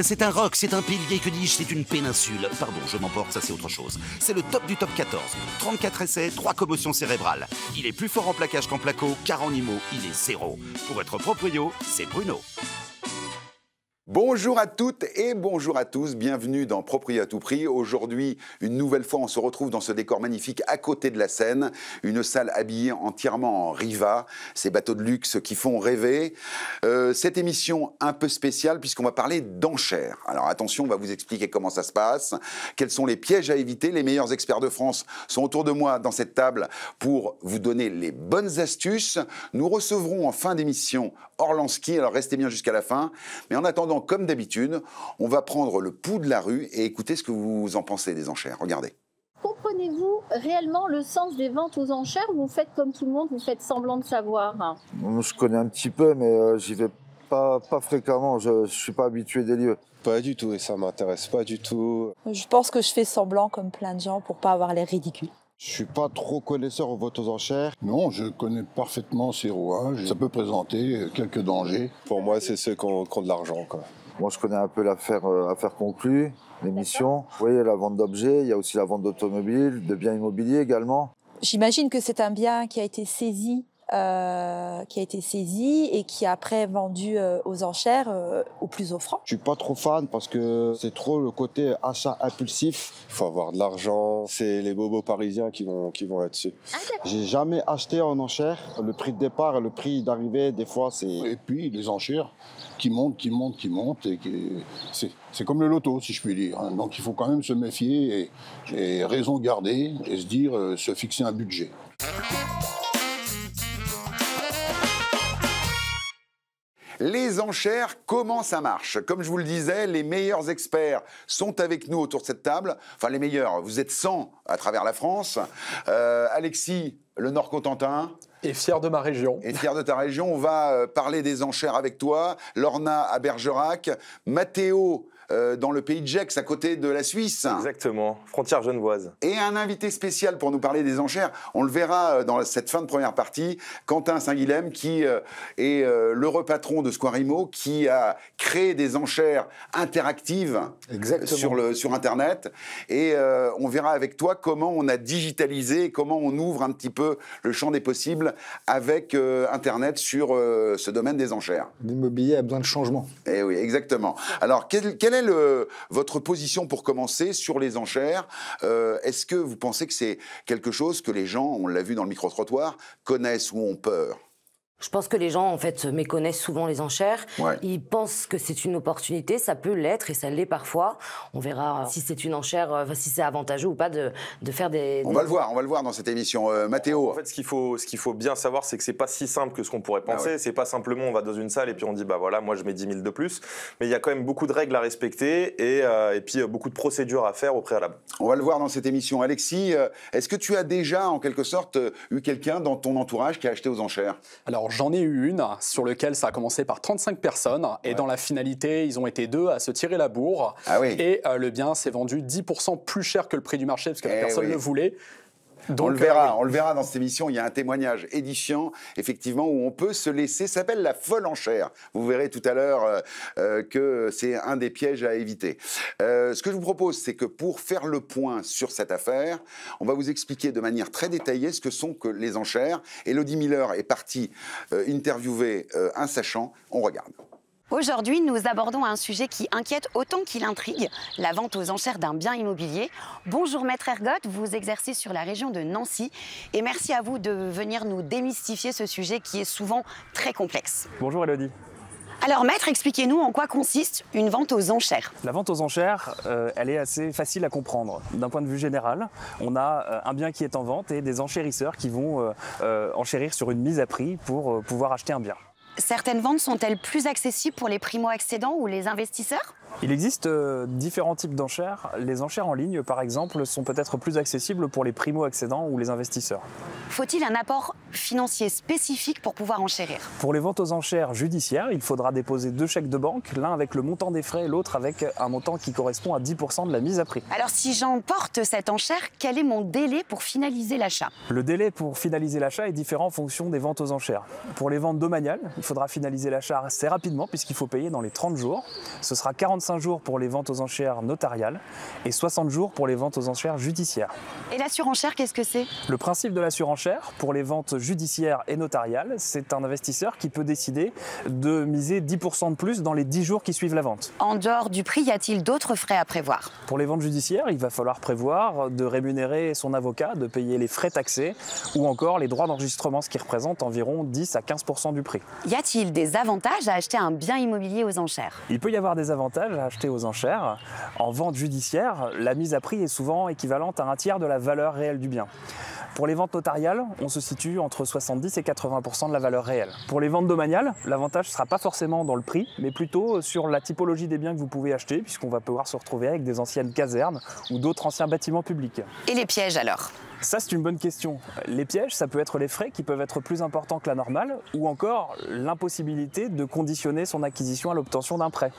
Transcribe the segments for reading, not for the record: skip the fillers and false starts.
C'est un roc, c'est un pilier, que dis-je, c'est une péninsule. Pardon, je m'emporte, ça c'est autre chose. C'est le top du top 14. 34 essais, 3 commotions cérébrales. Il est plus fort en plaquage qu'en placo, car en IMO, il est 0. Pour être proprio, c'est Bruno. Bonjour à toutes et bonjour à tous, bienvenue dans Proprio à tout prix. Aujourd'hui, une nouvelle fois, on se retrouve dans ce décor magnifique à côté de la Seine, une salle habillée entièrement en Riva, ces bateaux de luxe qui font rêver. Cette émission un peu spéciale puisqu'on va parler d'enchères. Alors attention, on va vous expliquer comment ça se passe, quels sont les pièges à éviter. Les meilleurs experts de France sont autour de moi dans cette table pour vous donner les bonnes astuces. Nous recevrons en fin d'émission Orlansky, alors restez bien jusqu'à la fin. Mais en attendant, comme d'habitude, on va prendre le pouls de la rue et écouter ce que vous en pensez des enchères. Regardez. Comprenez-vous réellement le sens des ventes aux enchères ou vous faites comme tout le monde, vous faites semblant de savoir? Je connais un petit peu, mais j'y vais pas fréquemment. Je ne suis pas habitué des lieux. Pas du tout, et ça m'intéresse pas du tout. Je pense que je fais semblant comme plein de gens pour pas avoir l'air ridicule. Je suis pas trop connaisseur aux ventes aux enchères. Non, je connais parfaitement ces rouages. Ça peut présenter quelques dangers. Pour moi, c'est ceux qui ont de l'argent, quoi. Moi, je connais un peu l'affaire conclue, l'émission. Vous voyez, la vente d'objets, il y a aussi la vente d'automobiles, de biens immobiliers également. J'imagine que c'est un bien qui a été saisi et qui est après vendu aux enchères au plus offrant. Je suis pas trop fan parce que c'est trop le côté achat impulsif. Il faut avoir de l'argent, c'est les bobos parisiens qui vont là-dessus. J'ai jamais acheté en enchère. Le prix de départ et le prix d'arrivée, des fois, c'est... Et puis les enchères qui montent. Et c'est comme le loto, si je puis dire. Donc il faut quand même se méfier et raison garder et se dire, se fixer un budget. Les enchères, comment ça marche? Comme je vous le disais, les meilleurs experts sont avec nous autour de cette table. Enfin, les meilleurs, vous êtes 100 à travers la France. Alexis, le Nord-Cotentin. Et fier de ma région. Et fier de ta région. On va parler des enchères avec toi. Lorna à Bergerac. Mathéo dans le pays de Gex, à côté de la Suisse. Exactement, frontière genevoise. Et un invité spécial pour nous parler des enchères. On le verra dans cette fin de première partie. Quentin Saint-Guilhem, qui est l'heureux patron de Squarimo, qui a créé des enchères interactives sur Internet. Et on verra avec toi comment on a digitalisé, comment on ouvre un petit peu le champ des possibles avec Internet sur ce domaine des enchères. L'immobilier a besoin de changement. Eh oui, exactement. Alors, quelle est votre position pour commencer sur les enchères? Est-ce que vous pensez que c'est quelque chose que les gens, on l'a vu dans le micro-trottoir, connaissent ou ont peur? Je pense que les gens, en fait, méconnaissent souvent les enchères. Ouais. Ils pensent que c'est une opportunité, ça peut l'être et ça l'est parfois. On verra si c'est une enchère, si c'est avantageux ou pas de faire des... On va le voir dans cette émission. Mathéo. En fait, ce qu'il faut bien savoir, c'est que c'est pas si simple que ce qu'on pourrait penser. Ouais. C'est pas simplement on va dans une salle et puis on dit bah voilà, moi je mets 10 000 de plus. Mais il y a quand même beaucoup de règles à respecter et puis beaucoup de procédures à faire au préalable. On va le voir dans cette émission. Alexis, est-ce que tu as déjà, en quelque sorte, eu quelqu'un dans ton entourage qui a acheté aux enchères? Alors j'en ai eu une sur laquelle ça a commencé par 35 personnes et dans la finalité, ils ont été 2 à se tirer la bourre. Ah oui. Et le bien s'est vendu 10% plus cher que le prix du marché parce que la personne le voulait. Donc, on le verra dans cette émission, il y a un témoignage édifiant, effectivement, où on peut se laisser, ça s'appelle la folle enchère. Vous verrez tout à l'heure que c'est un des pièges à éviter. Ce que je vous propose, c'est que pour faire le point sur cette affaire, on va vous expliquer de manière très détaillée ce que sont que les enchères. Elodie Miller est partie interviewer un sachant, on regarde. Aujourd'hui, nous abordons un sujet qui inquiète autant qu'il intrigue, la vente aux enchères d'un bien immobilier. Bonjour Maître Ergotte, vous exercez sur la région de Nancy et merci à vous de venir nous démystifier ce sujet qui est souvent très complexe. Bonjour Elodie. Alors Maître, expliquez-nous en quoi consiste une vente aux enchères. La vente aux enchères, elle est assez facile à comprendre. D'un point de vue général, on a un bien qui est en vente et des enchérisseurs qui vont enchérir sur une mise à prix pour pouvoir acheter un bien. Certaines ventes sont-elles plus accessibles pour les primo-accédants ou les investisseurs ? Il existe différents types d'enchères. Les enchères en ligne, par exemple, sont peut-être plus accessibles pour les primo-accédants ou les investisseurs. Faut-il un apport financier spécifique pour pouvoir enchérir ? Pour les ventes aux enchères judiciaires, il faudra déposer 2 chèques de banque, l'un avec le montant des frais et l'autre avec un montant qui correspond à 10% de la mise à prix. Alors si j'emporte cette enchère, quel est mon délai pour finaliser l'achat ? Le délai pour finaliser l'achat est différent en fonction des ventes aux enchères. Pour les ventes domaniales, il faudra finaliser l'achat assez rapidement puisqu'il faut payer dans les 30 jours. Ce sera 45 jours pour les ventes aux enchères notariales et 60 jours pour les ventes aux enchères judiciaires. Et la surenchère, qu'est-ce que c'est? Le principe de la surenchère pour les ventes judiciaires et notariales, c'est un investisseur qui peut décider de miser 10% de plus dans les 10 jours qui suivent la vente. En dehors du prix, y a-t-il d'autres frais à prévoir? Pour les ventes judiciaires, il va falloir prévoir de rémunérer son avocat, de payer les frais taxés ou encore les droits d'enregistrement, ce qui représente environ 10 à 15% du prix. Y a-t-il des avantages à acheter un bien immobilier aux enchères? Il peut y avoir des avantages à acheter aux enchères. En vente judiciaire, la mise à prix est souvent équivalente à un tiers de la valeur réelle du bien. Pour les ventes notariales, on se situe entre 70 et 80% de la valeur réelle. Pour les ventes domaniales, l'avantage ne sera pas forcément dans le prix, mais plutôt sur la typologie des biens que vous pouvez acheter, puisqu'on va pouvoir se retrouver avec des anciennes casernes ou d'autres anciens bâtiments publics. Et les pièges alors? Ça, c'est une bonne question. Les pièges, ça peut être les frais qui peuvent être plus importants que la normale, ou encore l'impossibilité de conditionner son acquisition à l'obtention d'un prêt.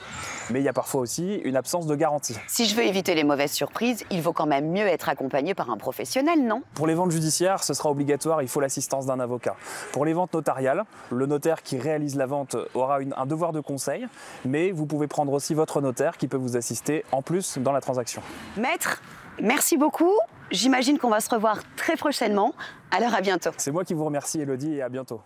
Mais il y a parfois aussi une absence de garantie. Si je veux éviter les mauvaises surprises, il vaut quand même mieux être accompagné par un professionnel, non? Pour les ventes judiciaires, ce sera obligatoire, il faut l'assistance d'un avocat. Pour les ventes notariales, le notaire qui réalise la vente aura un devoir de conseil, mais vous pouvez prendre aussi votre notaire qui peut vous assister en plus dans la transaction. Maître, merci beaucoup. J'imagine qu'on va se revoir très prochainement. Alors à bientôt. C'est moi qui vous remercie, Elodie, et à bientôt.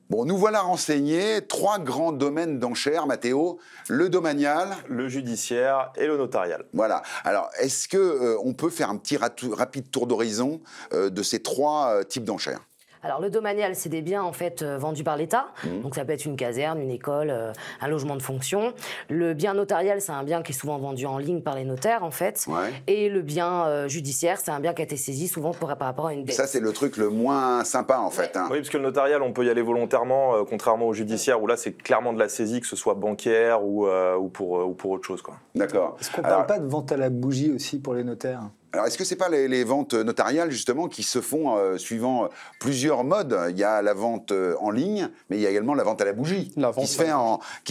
Bon, nous voilà renseignés. 3 grands domaines d'enchères, Mathéo. Le domanial, le judiciaire et le notarial. Voilà. Alors, est-ce qu'on peut faire un petit rapide tour d'horizon de ces 3 types d'enchères? Alors le domanial, c'est des biens en fait vendus par l'État, donc ça peut être une caserne, une école, un logement de fonction. Le bien notarial, c'est un bien qui est souvent vendu en ligne par les notaires en fait. Ouais. Et le bien judiciaire, c'est un bien qui a été saisi souvent par rapport à une dette. Ça, c'est le truc le moins sympa en fait. Hein. Oui, parce que le notarial, on peut y aller volontairement, contrairement au judiciaire où là, c'est clairement de la saisie, que ce soit bancaire ou pour autre chose, quoi. D'accord. Est-ce qu'on ne parle pas de vente à la bougie aussi pour les notaires? Alors, est-ce que c'est pas les ventes notariales, justement, qui se font suivant plusieurs modes? Il y a la vente en ligne, mais il y a également la vente à la bougie, qui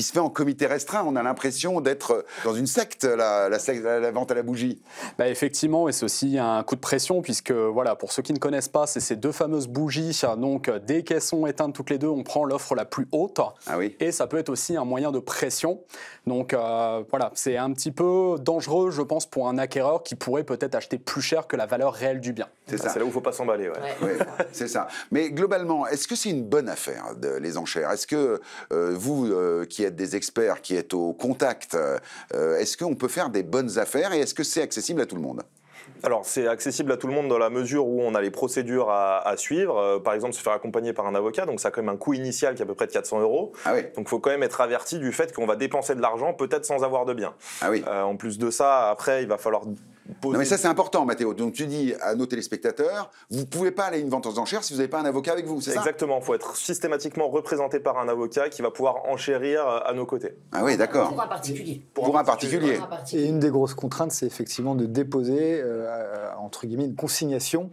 se fait en comité restreint. On a l'impression d'être dans une secte, la vente à la bougie. Bah effectivement, et c'est aussi un coup de pression, puisque, voilà, pour ceux qui ne connaissent pas, c'est ces 2 fameuses bougies. Donc, dès qu'elles sont éteintes toutes les 2, on prend l'offre la plus haute. Ah oui. Et ça peut être aussi un moyen de pression. Donc, voilà, c'est un petit peu dangereux, je pense, pour un acquéreur qui pourrait peut-être acheter plus cher que la valeur réelle du bien. C'est ça. C'est là où il ne faut pas s'emballer. Ouais. Ouais, c'est ça. Mais globalement, est-ce que c'est une bonne affaire, les enchères? Est-ce que vous, qui êtes des experts, qui êtes au contact, est-ce qu'on peut faire des bonnes affaires et est-ce que c'est accessible à tout le monde? Alors, c'est accessible à tout le monde dans la mesure où on a les procédures à suivre. Par exemple, se faire accompagner par un avocat. Donc, ça a quand même un coût initial qui est à peu près de 400 €. Ah oui. Donc, il faut quand même être averti du fait qu'on va dépenser de l'argent, peut-être sans avoir de bien. Ah oui. En plus de ça, après, il va falloir poser... Non, mais ça, c'est important, Mathéo. Donc, tu dis à nos téléspectateurs, vous ne pouvez pas aller à une vente aux enchères si vous n'avez pas un avocat avec vous, c'est ça? Exactement. Il faut être systématiquement représenté par un avocat qui va pouvoir enchérir à nos côtés. Ah oui, d'accord. Pour un particulier. Pour un particulier. Et une des grosses contraintes, c'est effectivement de déposer, entre guillemets, une consignation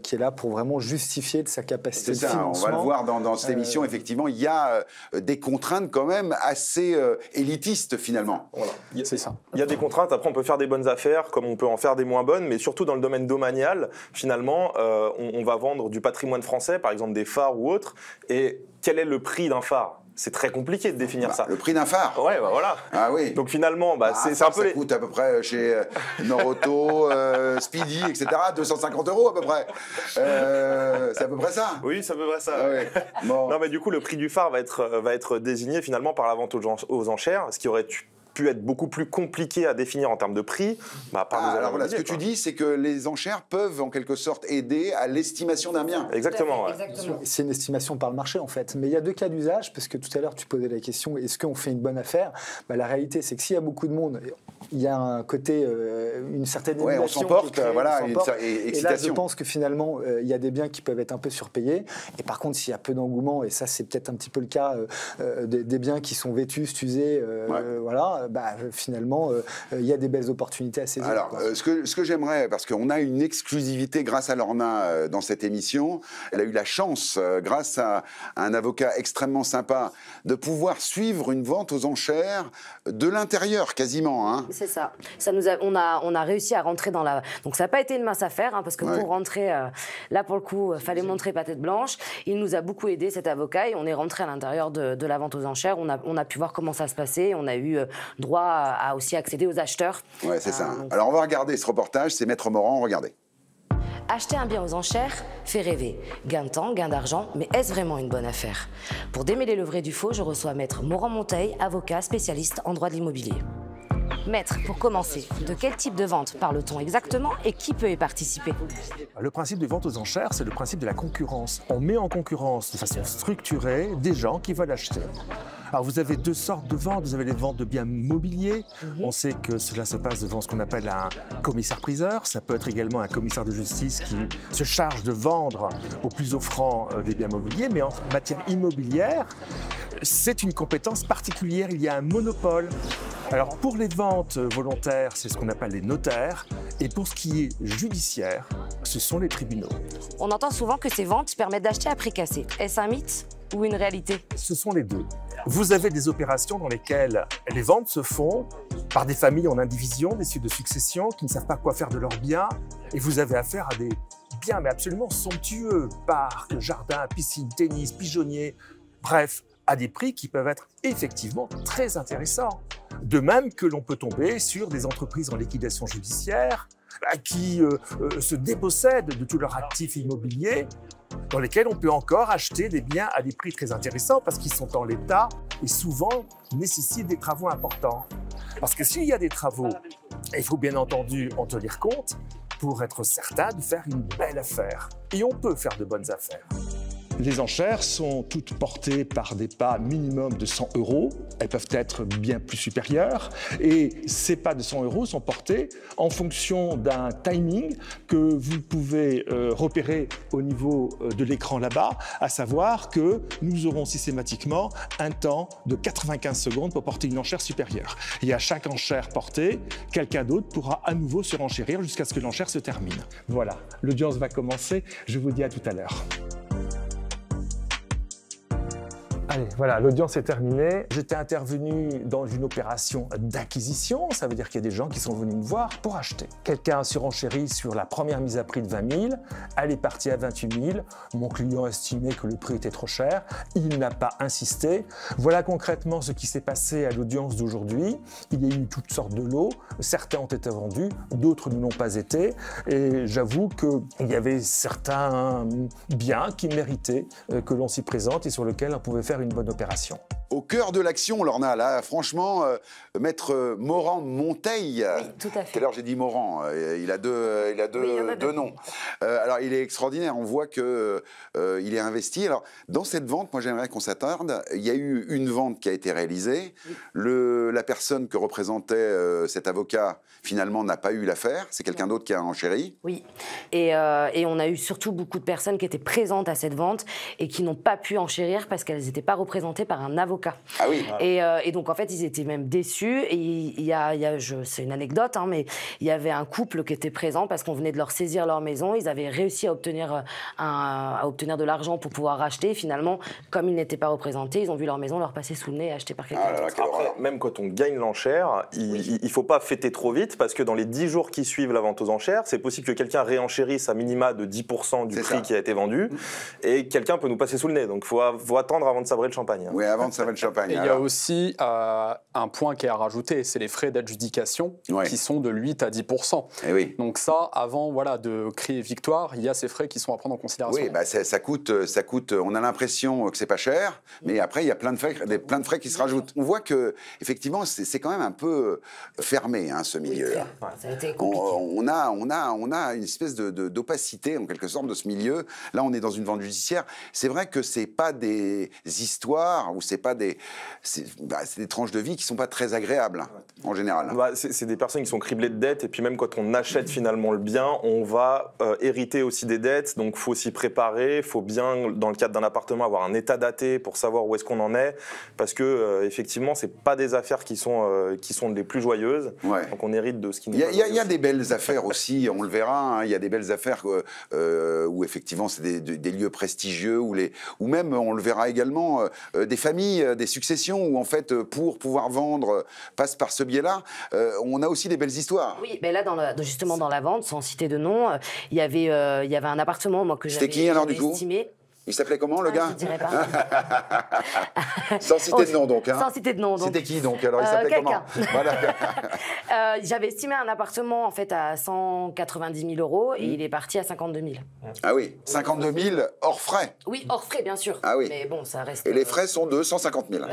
qui est là pour vraiment justifier de sa capacité de financement. On va le voir dans cette émission. Effectivement, il y a des contraintes quand même assez élitistes finalement. Voilà. C'est ça. Il y a des contraintes. Après, on peut faire des bonnes affaires comme on peut en faire des moins bonnes, mais surtout dans le domaine domanial, finalement, on va vendre du patrimoine français, par exemple des phares ou autres. Et quel est le prix d'un phare? C'est très compliqué de définir ça. Le prix d'un phare? Ouais, bah voilà. Ah oui. Donc finalement, c'est un peu... Ça coûte à peu près chez Norauto, Speedy, etc. 250 € à peu près. C'est à peu près ça? Oui, c'est à peu près ça. Ah oui. Bon. Non, mais du coup, le prix du phare va être désigné finalement par la vente aux enchères, ce qui aurait pu être beaucoup plus compliqué à définir en termes de prix. Alors voilà, ce que tu dis, c'est que les enchères peuvent en quelque sorte aider à l'estimation d'un bien. Exactement. Ouais. C'est une estimation par le marché en fait. Mais il y a 2 cas d'usage, parce que tout à l'heure tu posais la question, est-ce qu'on fait une bonne affaire? La réalité, c'est que s'il y a beaucoup de monde, il y a un côté, une certaine émulation. On s'emporte, voilà, une excitation. Et là, je pense que finalement, il y a des biens qui peuvent être un peu surpayés. Et par contre, s'il y a peu d'engouement, et ça c'est peut-être un petit peu le cas des biens qui sont vétustes, usés, voilà, finalement, il y a des belles opportunités à saisir. Alors, ce que j'aimerais, parce qu'on a une exclusivité grâce à Lorna dans cette émission, elle a eu la chance, grâce à un avocat extrêmement sympa, de pouvoir suivre une vente aux enchères de l'intérieur, quasiment. Hein. C'est ça. On a réussi à rentrer dans la... Donc ça n'a pas été une mince affaire, parce que pour rentrer, là pour le coup, fallait montrer patte blanche. Il nous a beaucoup aidé, cet avocat, et on est rentré à l'intérieur de la vente aux enchères. On a pu voir comment ça se passait. On a eu droit à aussi accéder aux acheteurs. Ouais, c'est ça. Alors on va regarder ce reportage, c'est Maître Morand, regardez. Acheter un bien aux enchères fait rêver. Gain de temps, gain d'argent, mais est-ce vraiment une bonne affaire? Pour démêler le vrai du faux, je reçois Maître Morand-Monteil, avocat spécialiste en droit de l'immobilier. Maître, pour commencer, de quel type de vente parle-t-on exactement et qui peut y participer? Le principe de vente aux enchères, c'est le principe de la concurrence. On met en concurrence de façon structurée des gens qui veulent acheter. Alors vous avez deux sortes de ventes. Vous avez les ventes de biens mobiliers. On sait que cela se passe devant ce qu'on appelle un commissaire-priseur. Ça peut être également un commissaire de justice qui se charge de vendre au plus offrant des biens mobiliers. Mais en matière immobilière, c'est une compétence particulière. Il y a un monopole. Alors pour les ventes volontaires, c'est ce qu'on appelle les notaires. Et pour ce qui est judiciaire, ce sont les tribunaux. On entend souvent que ces ventes permettent d'acheter à prix cassé. Est-ce un mythe ou une réalité? Ce sont les deux. Vous avez des opérations dans lesquelles les ventes se font par des familles en indivision, des suites de succession qui ne savent pas quoi faire de leurs biens. Et vous avez affaire à des biens mais absolument somptueux, parcs, jardins, piscines, tennis, pigeonniers, bref, à des prix qui peuvent être effectivement très intéressants. De même que l'on peut tomber sur des entreprises en liquidation judiciaire qui se dépossèdent de tous leurs actifs immobiliers, dans lesquels on peut encore acheter des biens à des prix très intéressants parce qu'ils sont en l'état et souvent nécessitent des travaux importants. Parce que s'il y a des travaux, il faut bien entendu en tenir compte pour être certain de faire une belle affaire. Et on peut faire de bonnes affaires. Les enchères sont toutes portées par des pas minimum de 100 €. Elles peuvent être bien plus supérieures. Et ces pas de 100 € sont portés en fonction d'un timing que vous pouvez repérer au niveau de l'écran là-bas, à savoir que nous aurons systématiquement un temps de 95 secondes pour porter une enchère supérieure. Et à chaque enchère portée, quelqu'un d'autre pourra à nouveau se renchérir jusqu'à ce que l'enchère se termine. Voilà, l'audience va commencer. Je vous dis à tout à l'heure. Allez, voilà, l'audience est terminée. J'étais intervenu dans une opération d'acquisition. Ça veut dire qu'il y a des gens qui sont venus me voir pour acheter. Quelqu'un a surenchéri sur la première mise à prix de 20 000. Elle est partie à 28 000. Mon client estimait que le prix était trop cher. Il n'a pas insisté. Voilà concrètement ce qui s'est passé à l'audience d'aujourd'hui. Il y a eu toutes sortes de lots. Certains ont été vendus, d'autres ne l'ont pas été. Et j'avoue qu'il y avait certains biens qui méritaient que l'on s'y présente et sur lesquels on pouvait faire une bonne opération. Au cœur de l'action, Lorna, là, franchement, Maître Morand-Monteil. Oui, tout à fait. Tout à l'heure, j'ai dit Morand. Il a deux noms. Alors, il est extraordinaire. On voit qu'il est investi. Alors, dans cette vente, moi, j'aimerais qu'on s'attarde. Il y a eu une vente qui a été réalisée. La personne que représentait cet avocat, finalement, n'a pas eu l'affaire. C'est quelqu'un d'autre qui a enchéri. Oui. Et on a eu surtout beaucoup de personnes qui étaient présentes à cette vente et qui n'ont pas pu enchérir parce qu'elles n'étaient pas représentées par un avocat. Ah oui. Et donc, en fait, ils étaient même déçus. Et c'est une anecdote, hein, mais il y avait un couple qui était présent parce qu'on venait de leur saisir leur maison. Ils avaient réussi à obtenir de l'argent pour pouvoir racheter. Et finalement, comme ils n'étaient pas représentés, ils ont vu leur maison leur passer sous le nez et acheter par quelqu'un d'autre. Après, même quand on gagne l'enchère, il ne faut pas fêter trop vite parce que dans les 10 jours qui suivent la vente aux enchères, c'est possible que quelqu'un réenchérisse à minima de 10% du prix qui a été vendu et quelqu'un peut nous passer sous le nez. Donc, il faut attendre avant de sabrer le champagne. Oui, avant de sabrer le champagne. Et il y a aussi un point qui est à rajouter, c'est les frais d'adjudication qui sont de 8 à 10%. Et oui. Donc ça, avant de crier victoire, il y a ces frais qui sont à prendre en considération. Oui, bah ça coûte, on a l'impression que c'est pas cher, mais après il y a plein de frais qui se rajoutent. On voit que effectivement c'est quand même un peu fermé ce milieu. Ça a été compliqué. On a une espèce d'opacité en quelque sorte de ce milieu. Là, on est dans une vente judiciaire. C'est vrai que c'est pas des histoires ou c'est des tranches de vie qui sont pas très agréables. en général? C'est des personnes qui sont criblées de dettes, et puis même quand on achète finalement le bien, on va hériter aussi des dettes, donc il faut s'y préparer, il faut bien, dans le cadre d'un appartement, avoir un état daté pour savoir où est-ce qu'on en est, parce que effectivement, c'est pas des affaires qui sont les plus joyeuses, donc on hérite de ce qui nous... Il y a des belles affaires aussi, on le verra, hein, il y a des belles affaires où effectivement c'est des lieux prestigieux, ou même, on le verra également, des familles, des successions, où en fait, pour pouvoir vendre, passe par ce biais-là, on a aussi des belles histoires. Oui, mais là, justement dans la vente, sans citer de nom, il y avait un appartement moi, que j'avais estimé. C'était qui alors du coup ? Il s'appelait comment, le gars? Je dirais pas. Sans citer de nom, donc. Hein. Sans citer de nom. C'était qui, donc? Alors, il s'appelait comment? Voilà. J'avais estimé un appartement, en fait, à 190 000 € et il est parti à 52 000. Ah oui, 52 000 hors frais? Oui, hors frais, bien sûr. Ah oui. Mais bon, ça reste... Et les frais sont de 150 000.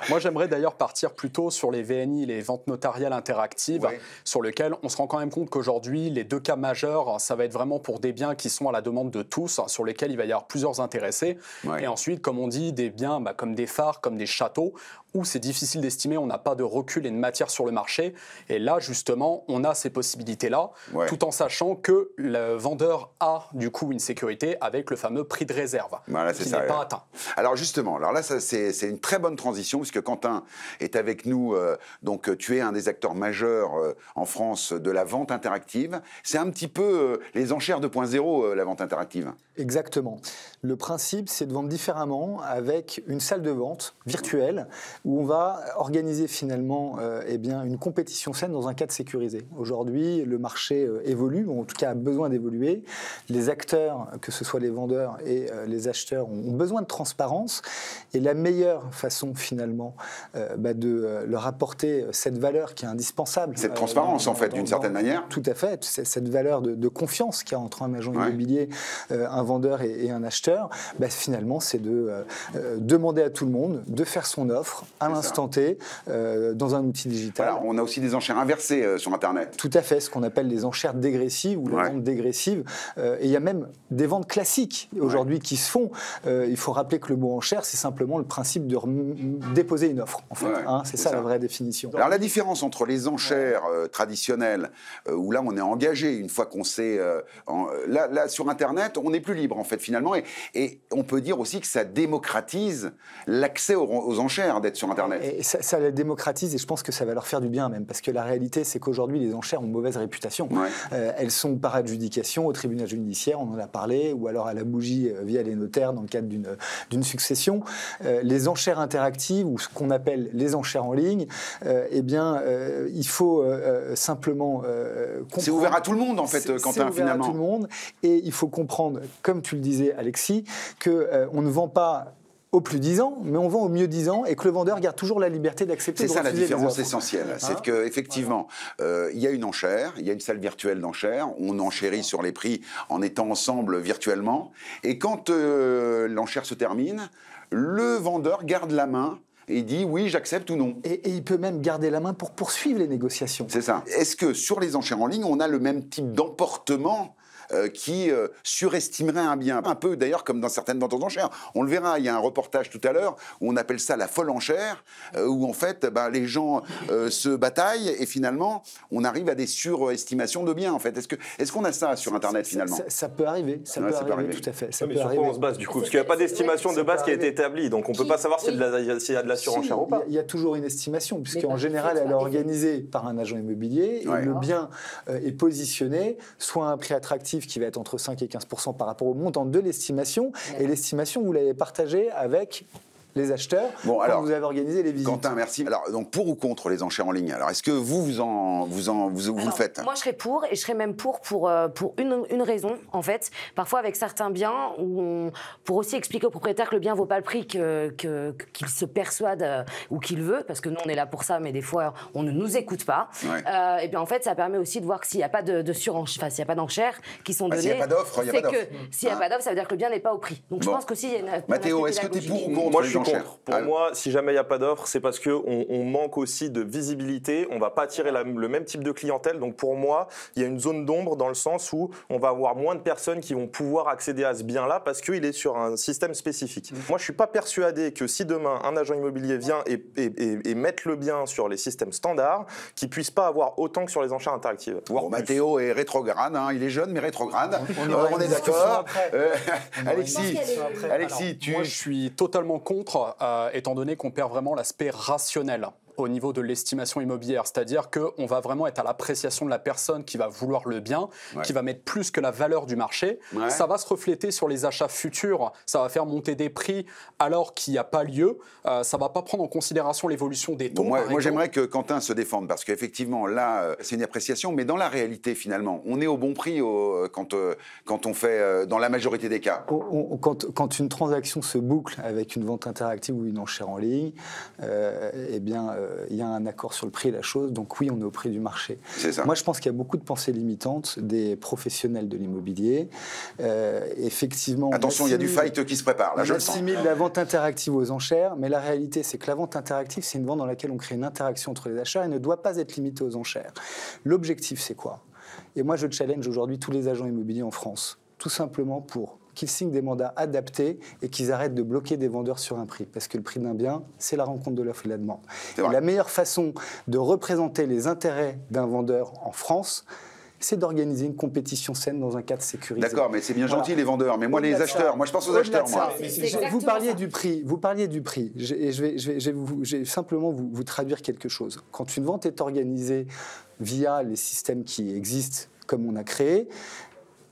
Moi, j'aimerais d'ailleurs partir plutôt sur les VNI, les ventes notariales interactives, sur lesquelles on se rend quand même compte qu'aujourd'hui, les deux cas majeurs, ça va être vraiment pour des biens qui sont à la demande de tous, sur lesquels il va y avoir plusieurs intéressés. Et ensuite, comme on dit, des biens comme des phares, comme des châteaux, où c'est difficile d'estimer, on n'a pas de recul et de matière sur le marché. Et là, justement, on a ces possibilités-là, tout en sachant que le vendeur a du coup une sécurité avec le fameux prix de réserve, qui n'est pas atteint. Alors justement, alors là, c'est une très bonne transition, puisque Quentin est avec nous. Donc, tu es un des acteurs majeurs en France de la vente interactive. C'est un petit peu les enchères 2.0, la vente interactive. Exactement. Le principe, c'est de vendre différemment avec une salle de vente virtuelle où on va organiser finalement une compétition saine dans un cadre sécurisé. Aujourd'hui, le marché évolue, ou en tout cas a besoin d'évoluer. Les acteurs, que ce soit les vendeurs et les acheteurs, ont besoin de transparence. Et la meilleure façon finalement de leur apporter cette valeur qui est indispensable. Cette transparence, en fait, d'une certaine manière. Tout à fait. Cette valeur de confiance qu'il y a entre un agent immobilier, un vendeur et un acheteur, finalement, c'est de demander à tout le monde de faire son offre à l'instant T dans un outil digital. Voilà, on a aussi des enchères inversées sur Internet. Tout à fait, ce qu'on appelle les enchères dégressives ou les ventes dégressives. Et il y a même des ventes classiques aujourd'hui qui se font. Il faut rappeler que le mot enchère, c'est simplement le principe de déposer une offre. En fait, c'est ça la vraie définition. Alors la différence entre les enchères traditionnelles, où là on est engagé une fois qu'on sait... là, sur Internet, on est plus libre en fait finalement. Et on peut dire aussi que ça démocratise l'accès aux enchères d'être sur Internet. Et ça la démocratise et je pense que ça va leur faire du bien même, parce que la réalité c'est qu'aujourd'hui les enchères ont mauvaise réputation. Elles sont par adjudication au tribunal judiciaire, on en a parlé, ou alors à la bougie via les notaires dans le cadre d'une succession. Les enchères interactives, ou ce qu'on appelle les enchères en ligne, il faut simplement comprendre... C'est ouvert à tout le monde en fait, Quentin, finalement. C'est ouvert à tout le monde, et il faut comprendre, comme tu le disais Alexis, qu'on ne vend pas au plus 10 ans, mais on vend au mieux 10 ans et que le vendeur garde toujours la liberté d'accepter. C'est ça la différence essentielle, c'est qu'effectivement, il y a une enchère, il y a une salle virtuelle d'enchères, on enchérit sur les prix en étant ensemble virtuellement, et quand l'enchère se termine, le vendeur garde la main et dit oui, j'accepte ou non. Et il peut même garder la main pour poursuivre les négociations. C'est ça. Est-ce que sur les enchères en ligne, on a le même type d'emportement qui surestimerait un bien. Un peu d'ailleurs comme dans certaines ventes aux enchères. On le verra, il y a un reportage tout à l'heure où on appelle ça la folle enchère, où en fait les gens se bataillent et finalement on arrive à des surestimations de biens en fait. Est-ce qu'on a ça sur Internet finalement? Ça peut arriver, ça peut arriver tout à fait. Ça mais peut sur quoi on se base du coup? Parce qu'il n'y a pas d'estimation de base qui a été établie, donc on ne peut pas savoir s'il y a de la surenchère ou pas. Il y a toujours une estimation, puisqu'en général elle est organisée par un agent immobilier et le bien est positionné soit à un prix attractif qui va être entre 5 et 15% par rapport au montant de l'estimation. Et l'estimation, vous l'avez partagée avec les acheteurs quand vous avez organisé les visites. Quentin, merci. Alors, donc, pour ou contre les enchères en ligne? Alors, est-ce que vous le faites? Moi, je serais pour, et je serais même pour une raison, en fait. Parfois, avec certains biens, pour aussi expliquer au propriétaire que le bien ne vaut pas le prix qu'il se persuade ou qu'il veut, parce que nous, on est là pour ça, mais des fois, on ne nous écoute pas. Et bien, en fait, ça permet aussi de voir que s'il n'y a pas de surenchère, enfin, s'il n'y a pas d'enchères qui sont données, s'il n'y a pas d'offre, il n'y a pas d'offre. S'il n'y a pas d'offre, ça veut dire que le bien n'est pas au prix. Donc, je pense qu'aussi, il y a une... Mathéo, est-ce que tu es pour ou contre? Moi, je suis enchères. Pour moi, si jamais il n'y a pas d'offre, c'est parce qu'on manque aussi de visibilité. On ne va pas attirer le même type de clientèle. Donc pour moi, il y a une zone d'ombre dans le sens où on va avoir moins de personnes qui vont pouvoir accéder à ce bien-là parce qu'il est sur un système spécifique. Moi, je ne suis pas persuadé que si demain un agent immobilier vient et mette le bien sur les systèmes standards, qu'il ne puisse pas avoir autant que sur les enchères interactives. Bon, Mathéo est rétrograde, hein. Il est jeune mais rétrograde. On est d'accord. Alexis, Moi, je suis totalement contre, étant donné qu'on perd vraiment l'aspect rationnel au niveau de l'estimation immobilière, c'est-à-dire qu'on va vraiment être à l'appréciation de la personne qui va vouloir le bien, qui va mettre plus que la valeur du marché. Ça va se refléter sur les achats futurs, ça va faire monter des prix alors qu'il n'y a pas lieu. Ça ne va pas prendre en considération l'évolution des taux. Bon, moi j'aimerais que Quentin se défende, parce qu'effectivement, là, c'est une appréciation, mais dans la réalité, finalement, on est au bon prix quand on fait, dans la majorité des cas. Quand une transaction se boucle avec une vente interactive ou une enchère en ligne, eh bien, il y a un accord sur le prix de la chose, donc oui, on est au prix du marché. Moi, je pense qu'il y a beaucoup de pensées limitantes des professionnels de l'immobilier. Effectivement, attention, il y a du fight qui se prépare, là, je le sens. On assimile la vente interactive aux enchères, mais la réalité, c'est que la vente interactive, c'est une vente dans laquelle on crée une interaction entre les acheteurs et ne doit pas être limitée aux enchères. L'objectif, c'est quoi? Et moi, je challenge aujourd'hui tous les agents immobiliers en France, tout simplement pour qu'ils signent des mandats adaptés et qu'ils arrêtent de bloquer des vendeurs sur un prix. Parce que le prix d'un bien, c'est la rencontre de l'offre et de la demande. Et la meilleure façon de représenter les intérêts d'un vendeur en France, c'est d'organiser une compétition saine dans un cadre sécurisé. D'accord, mais c'est bien gentil les vendeurs, mais moi les acheteurs, moi je pense aux acheteurs. Moi. Vous parliez du prix, et je vais simplement vous traduire quelque chose. Quand une vente est organisée via les systèmes qui existent, comme on a créé,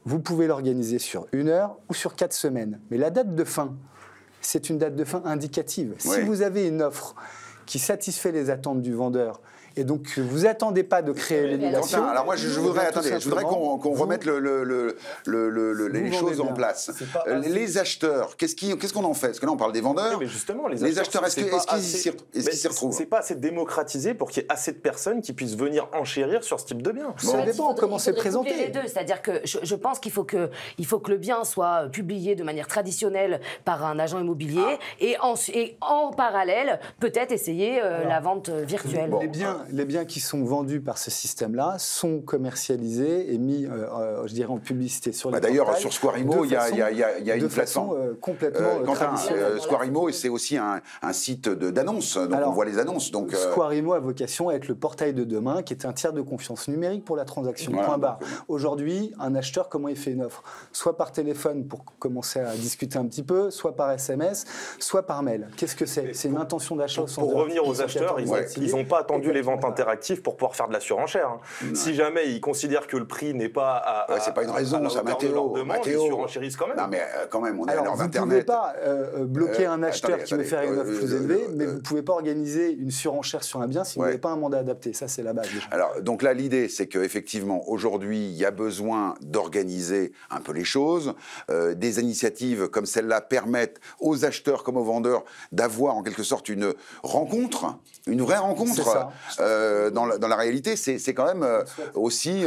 vous pouvez l'organiser sur 1 heure ou sur 4 semaines. Mais la date de fin, c'est une date de fin indicative. Si vous avez une offre qui satisfait les attentes du vendeur, et donc vous attendez pas de créer l'émulation. Alors moi je voudrais qu'on remette les choses en place. Les acheteurs, qu'est-ce qu'on en fait? Parce que là on parle des vendeurs. Mais justement, les acheteurs, est-ce qu'ils s'y retrouvent? C'est pas assez démocratisé pour qu'il y ait assez de personnes qui puissent venir enchérir sur ce type de bien. Ça dépend comment c'est présenté. Les deux, c'est-à-dire que je pense qu'il faut que le bien soit publié de manière traditionnelle par un agent immobilier et en parallèle peut-être essayer la vente virtuelle. Les biens qui sont vendus par ce système-là sont commercialisés et mis, je dirais, en publicité sur les portails. D'ailleurs, sur Squarimo, il y a une plateforme complètement traditionnelle. Squarimo, c'est aussi un site d'annonces, donc on voit les annonces. Squarimo a vocation à être le portail de demain, qui est un tiers de confiance numérique pour la transaction. Point barre. Aujourd'hui, un acheteur, comment il fait une offre? Soit par téléphone pour commencer à discuter un petit peu, soit par SMS, soit par mail. Qu'est-ce que c'est? C'est une intention d'achat au sens. Pour revenir aux acheteurs, ils n'ont pas attendu les ventes interactives pour pouvoir faire de la surenchère. Si jamais ils considèrent que le prix n'est pas c'est pas une raison, ça, Mathéo. Ils surenchérissent quand même. Non, mais quand même, on est à l'heure Vous d'Internet. ne pouvez pas bloquer un acheteur qui veut faire une offre plus élevée, mais vous ne pouvez pas organiser une surenchère sur un bien si vous n'avez pas un mandat adapté. Ça, c'est la base. Alors, donc là, l'idée, c'est qu'effectivement, aujourd'hui, il y a besoin d'organiser un peu les choses. Des initiatives comme celle-là permettent aux acheteurs comme aux vendeurs d'avoir en quelque sorte une rencontre, une vraie rencontre. Dans la réalité, c'est quand même aussi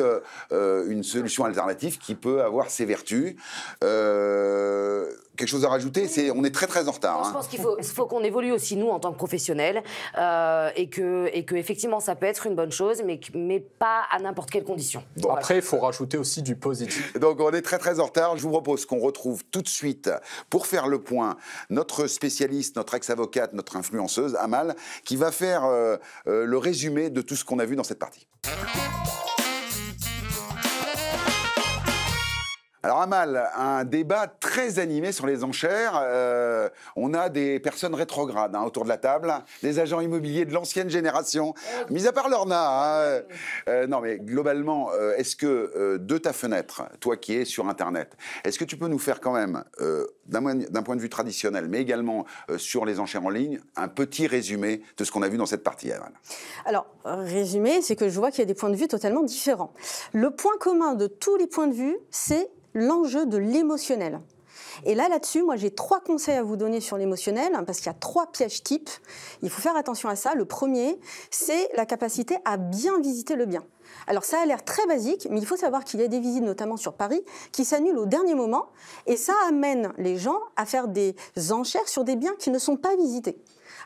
une solution alternative qui peut avoir ses vertus. Quelque chose à rajouter? On est très en retard. Je pense qu'il faut qu'on évolue aussi, nous, en tant que professionnels, et que effectivement, ça peut être une bonne chose, mais pas à n'importe quelle condition. Bon, après, il faut rajouter aussi du positif. Donc, on est très en retard. Je vous propose qu'on retrouve tout de suite, pour faire le point, notre spécialiste, notre ex-avocate, notre influenceuse, Amal, qui va faire le résumé de tout ce qu'on a vu dans cette partie. Alors Amal, un débat très animé sur les enchères. On a des personnes rétrogrades autour de la table, des agents immobiliers de l'ancienne génération, mis à part Lorna. Non mais globalement, est-ce que de ta fenêtre, toi qui es sur Internet, est-ce que tu peux nous faire quand même, d'un point de vue traditionnel, mais également sur les enchères en ligne, un petit résumé de ce qu'on a vu dans cette partie, Amal? Alors, résumé, c'est que je vois qu'il y a des points de vue totalement différents. Le point commun de tous les points de vue, c'est l'enjeu de l'émotionnel. Et là-dessus, moi, j'ai 3 conseils à vous donner sur l'émotionnel, parce qu'il y a 3 pièges types. Il faut faire attention à ça. Le premier, c'est la capacité à bien visiter le bien. Alors ça a l'air très basique, mais il faut savoir qu'il y a des visites, notamment sur Paris, qui s'annulent au dernier moment, et ça amène les gens à faire des enchères sur des biens qui ne sont pas visités.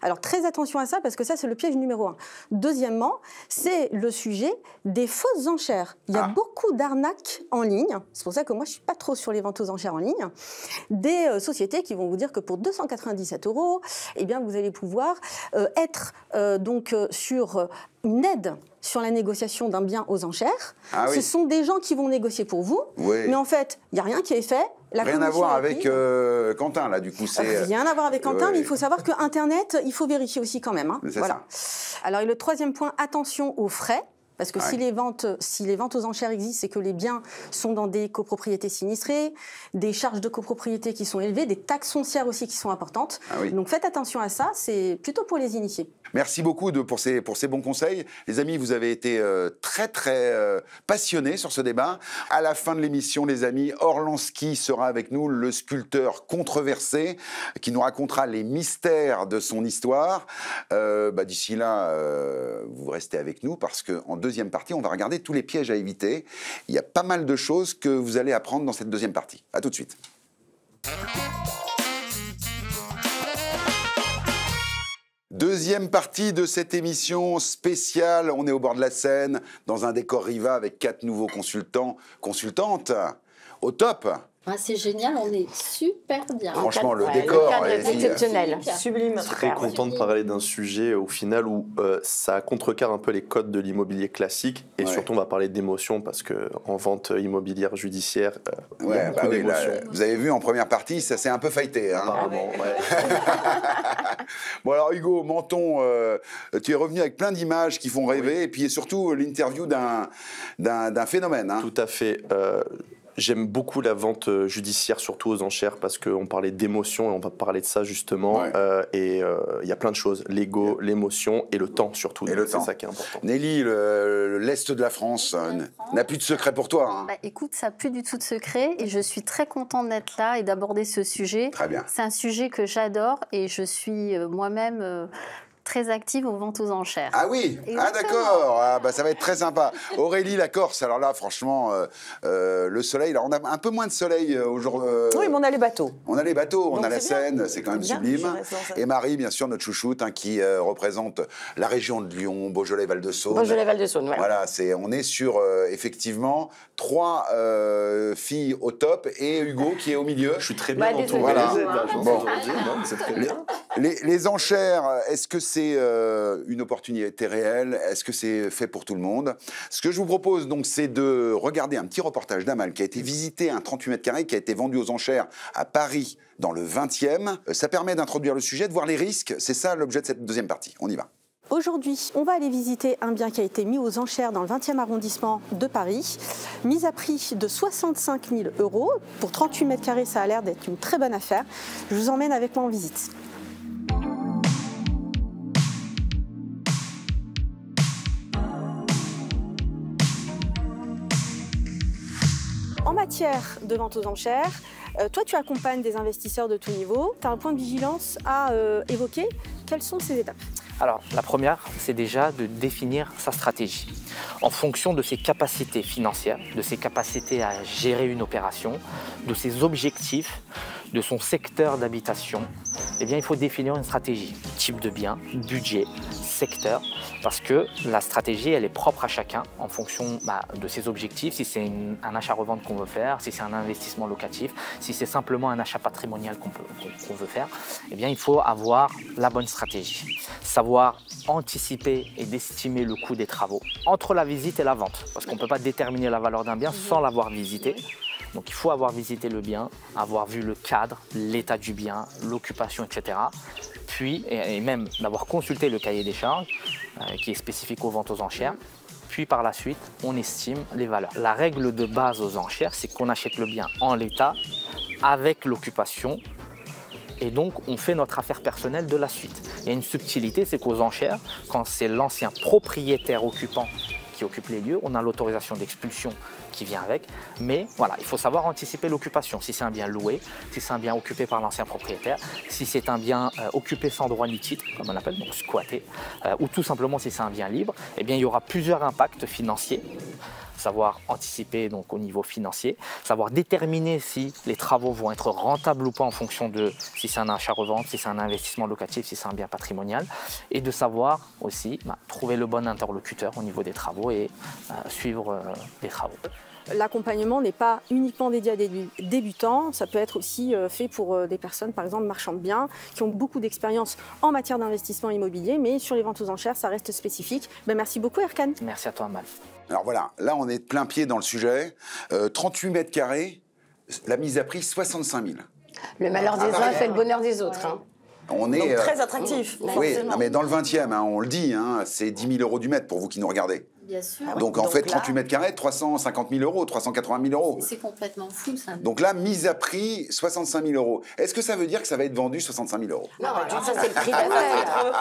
Alors très attention à ça, parce que ça c'est le piège numéro 1. Deuxièmement, c'est le sujet des fausses enchères. Il y a beaucoup d'arnaques en ligne, c'est pour ça que moi je ne suis pas trop sur les ventes aux enchères en ligne, des sociétés qui vont vous dire que pour 297 €, eh bien, vous allez pouvoir être sur une aide sur la négociation d'un bien aux enchères. Ce sont des gens qui vont négocier pour vous, mais en fait, il n'y a rien qui est fait. Rien à voir avec Quentin, là, du coup. Rien à voir avec Quentin, mais il faut savoir que Internet, il faut vérifier aussi quand même. Hein. Voilà. Alors, et le troisième point, attention aux frais. Parce que si les ventes aux enchères existent, c'est que les biens sont dans des copropriétés sinistrées, des charges de copropriété qui sont élevées, des taxes foncières aussi qui sont importantes. Donc faites attention à ça, c'est plutôt pour les initiés. Merci beaucoup pour ces bons conseils. Les amis, vous avez été très passionnés sur ce débat. À la fin de l'émission, les amis, Orlansky sera avec nous, le sculpteur controversé, qui nous racontera les mystères de son histoire. D'ici là, vous restez avec nous, parce qu'en deuxième partie, on va regarder tous les pièges à éviter. Il y a pas mal de choses que vous allez apprendre dans cette deuxième partie. À tout de suite. Deuxième partie de cette émission spéciale. On est au bord de la Seine, dans un décor Riva, avec 4 nouveaux consultantes, au top. C'est génial, on est super bien. Franchement, le décor est exceptionnel, sublime. Très content de parler d'un sujet au final où ça contrecarre un peu les codes de l'immobilier classique, et surtout on va parler d'émotion, parce qu'en vente immobilière judiciaire, il y a beaucoup d'émotions. Vous avez vu en première partie, ça s'est un peu fighté. Hein. Bon alors Hugo Menton, tu es revenu avec plein d'images qui font rêver, et puis surtout l'interview d'un phénomène. Hein. Tout à fait. J'aime beaucoup la vente judiciaire, surtout aux enchères, parce qu'on parlait d'émotion, et on va parler de ça justement. Et il y a plein de choses, l'ego, l'émotion et le temps surtout. C'est ça qui est important. Nelly, l'Est de la France n'a plus de secret pour toi. Hein. Écoute, ça n'a plus du tout de secret, et je suis très contente d'être là et d'aborder ce sujet. Très bien. C'est un sujet que j'adore, et je suis moi-même... très active aux ventes aux enchères. Ah oui. Ah d'accord, ça va être très sympa. Aurélie, la Corse, alors là franchement, le soleil, là, on a un peu moins de soleil aujourd'hui. Oui, mais on a les bateaux. On a les bateaux, on a la Seine, c'est quand même sublime. Et Marie, bien sûr, notre chouchoute, qui représente la région de Lyon, Beaujolais-Val-de-Saône. Beaujolais-Val-de-Saône, voilà. Voilà, on est sur, effectivement, 3 filles au top, et Hugo qui est au milieu. Je suis très bien entouré. Voilà. Les enchères, est-ce que c'est une opportunité réelle? Est-ce que c'est fait pour tout le monde? Ce que je vous propose, donc, c'est de regarder un petit reportage d'Amal qui a été visité, un 38 mètres carrés qui a été vendu aux enchères à Paris dans le 20e. Ça permet d'introduire le sujet, de voir les risques. C'est ça l'objet de cette deuxième partie. On y va. Aujourd'hui, on va aller visiter un bien qui a été mis aux enchères dans le 20e arrondissement de Paris, mise à prix de 65 000 €. Pour 38 mètres carrés, ça a l'air d'être une très bonne affaire. Je vous emmène avec moi en visite. En matière de vente aux enchères, toi tu accompagnes des investisseurs de tout niveau. Tu as un point de vigilance à évoquer. Quelles sont ces étapes? Alors, la première, c'est déjà de définir sa stratégie. En fonction de ses capacités financières, de ses capacités à gérer une opération, de ses objectifs, de son secteur d'habitation, eh bien, il faut définir une stratégie. Type de bien, budget, secteur, parce que la stratégie, elle est propre à chacun en fonction de ses objectifs, si c'est un achat-revente qu'on veut faire, si c'est un investissement locatif, si c'est simplement un achat patrimonial qu'on veut faire, eh bien, il faut avoir la bonne stratégie. Savoir anticiper et d'estimer le coût des travaux entre la visite et la vente, parce qu'on ne peut pas déterminer la valeur d'un bien sans l'avoir visité. Donc il faut avoir visité le bien, avoir vu le cadre, l'état du bien, l'occupation, etc. Puis, et même d'avoir consulté le cahier des charges, qui est spécifique aux ventes aux enchères. Puis par la suite, on estime les valeurs. La règle de base aux enchères, c'est qu'on achète le bien en l'état, avec l'occupation, et donc on fait notre affaire personnelle de la suite. Il y a une subtilité, c'est qu'aux enchères, quand c'est l'ancien propriétaire occupant qui occupe les lieux, on a l'autorisation d'expulsion qui vient avec, mais voilà, il faut savoir anticiper l'occupation. Si c'est un bien loué, si c'est un bien occupé par l'ancien propriétaire, si c'est un bien occupé sans droit ni titre, comme on appelle, donc squatté, ou tout simplement si c'est un bien libre, eh bien il y aura plusieurs impacts financiers. Savoir anticiper donc au niveau financier, savoir déterminer si les travaux vont être rentables ou pas en fonction de si c'est un achat-revente, si c'est un investissement locatif, si c'est un bien patrimonial, et de savoir aussi trouver le bon interlocuteur au niveau des travaux et suivre les travaux. L'accompagnement n'est pas uniquement dédié à des débutants, ça peut être aussi fait pour des personnes, par exemple marchands de biens, qui ont beaucoup d'expérience en matière d'investissement immobilier, mais sur les ventes aux enchères, ça reste spécifique. Ben, merci beaucoup Erkan. Merci à toi Amal. Alors voilà, là on est de plein pied dans le sujet. 38 mètres carrés, la mise à prix 65 000. Le malheur des uns fait le bonheur des autres. Hein. On est, donc très attractif. Oui, non, mais dans le 20e, hein, on le dit, hein, c'est 10 000 € du mètre pour vous qui nous regardez. Bien sûr. Donc en fait, 38 mètres carrés, 350 000 €, 380 000 €. C'est complètement fou ça. Donc là, mise à prix 65 000 €. Est-ce que ça veut dire que ça va être vendu 65 000 €? Non, ça c'est le prix d'appel.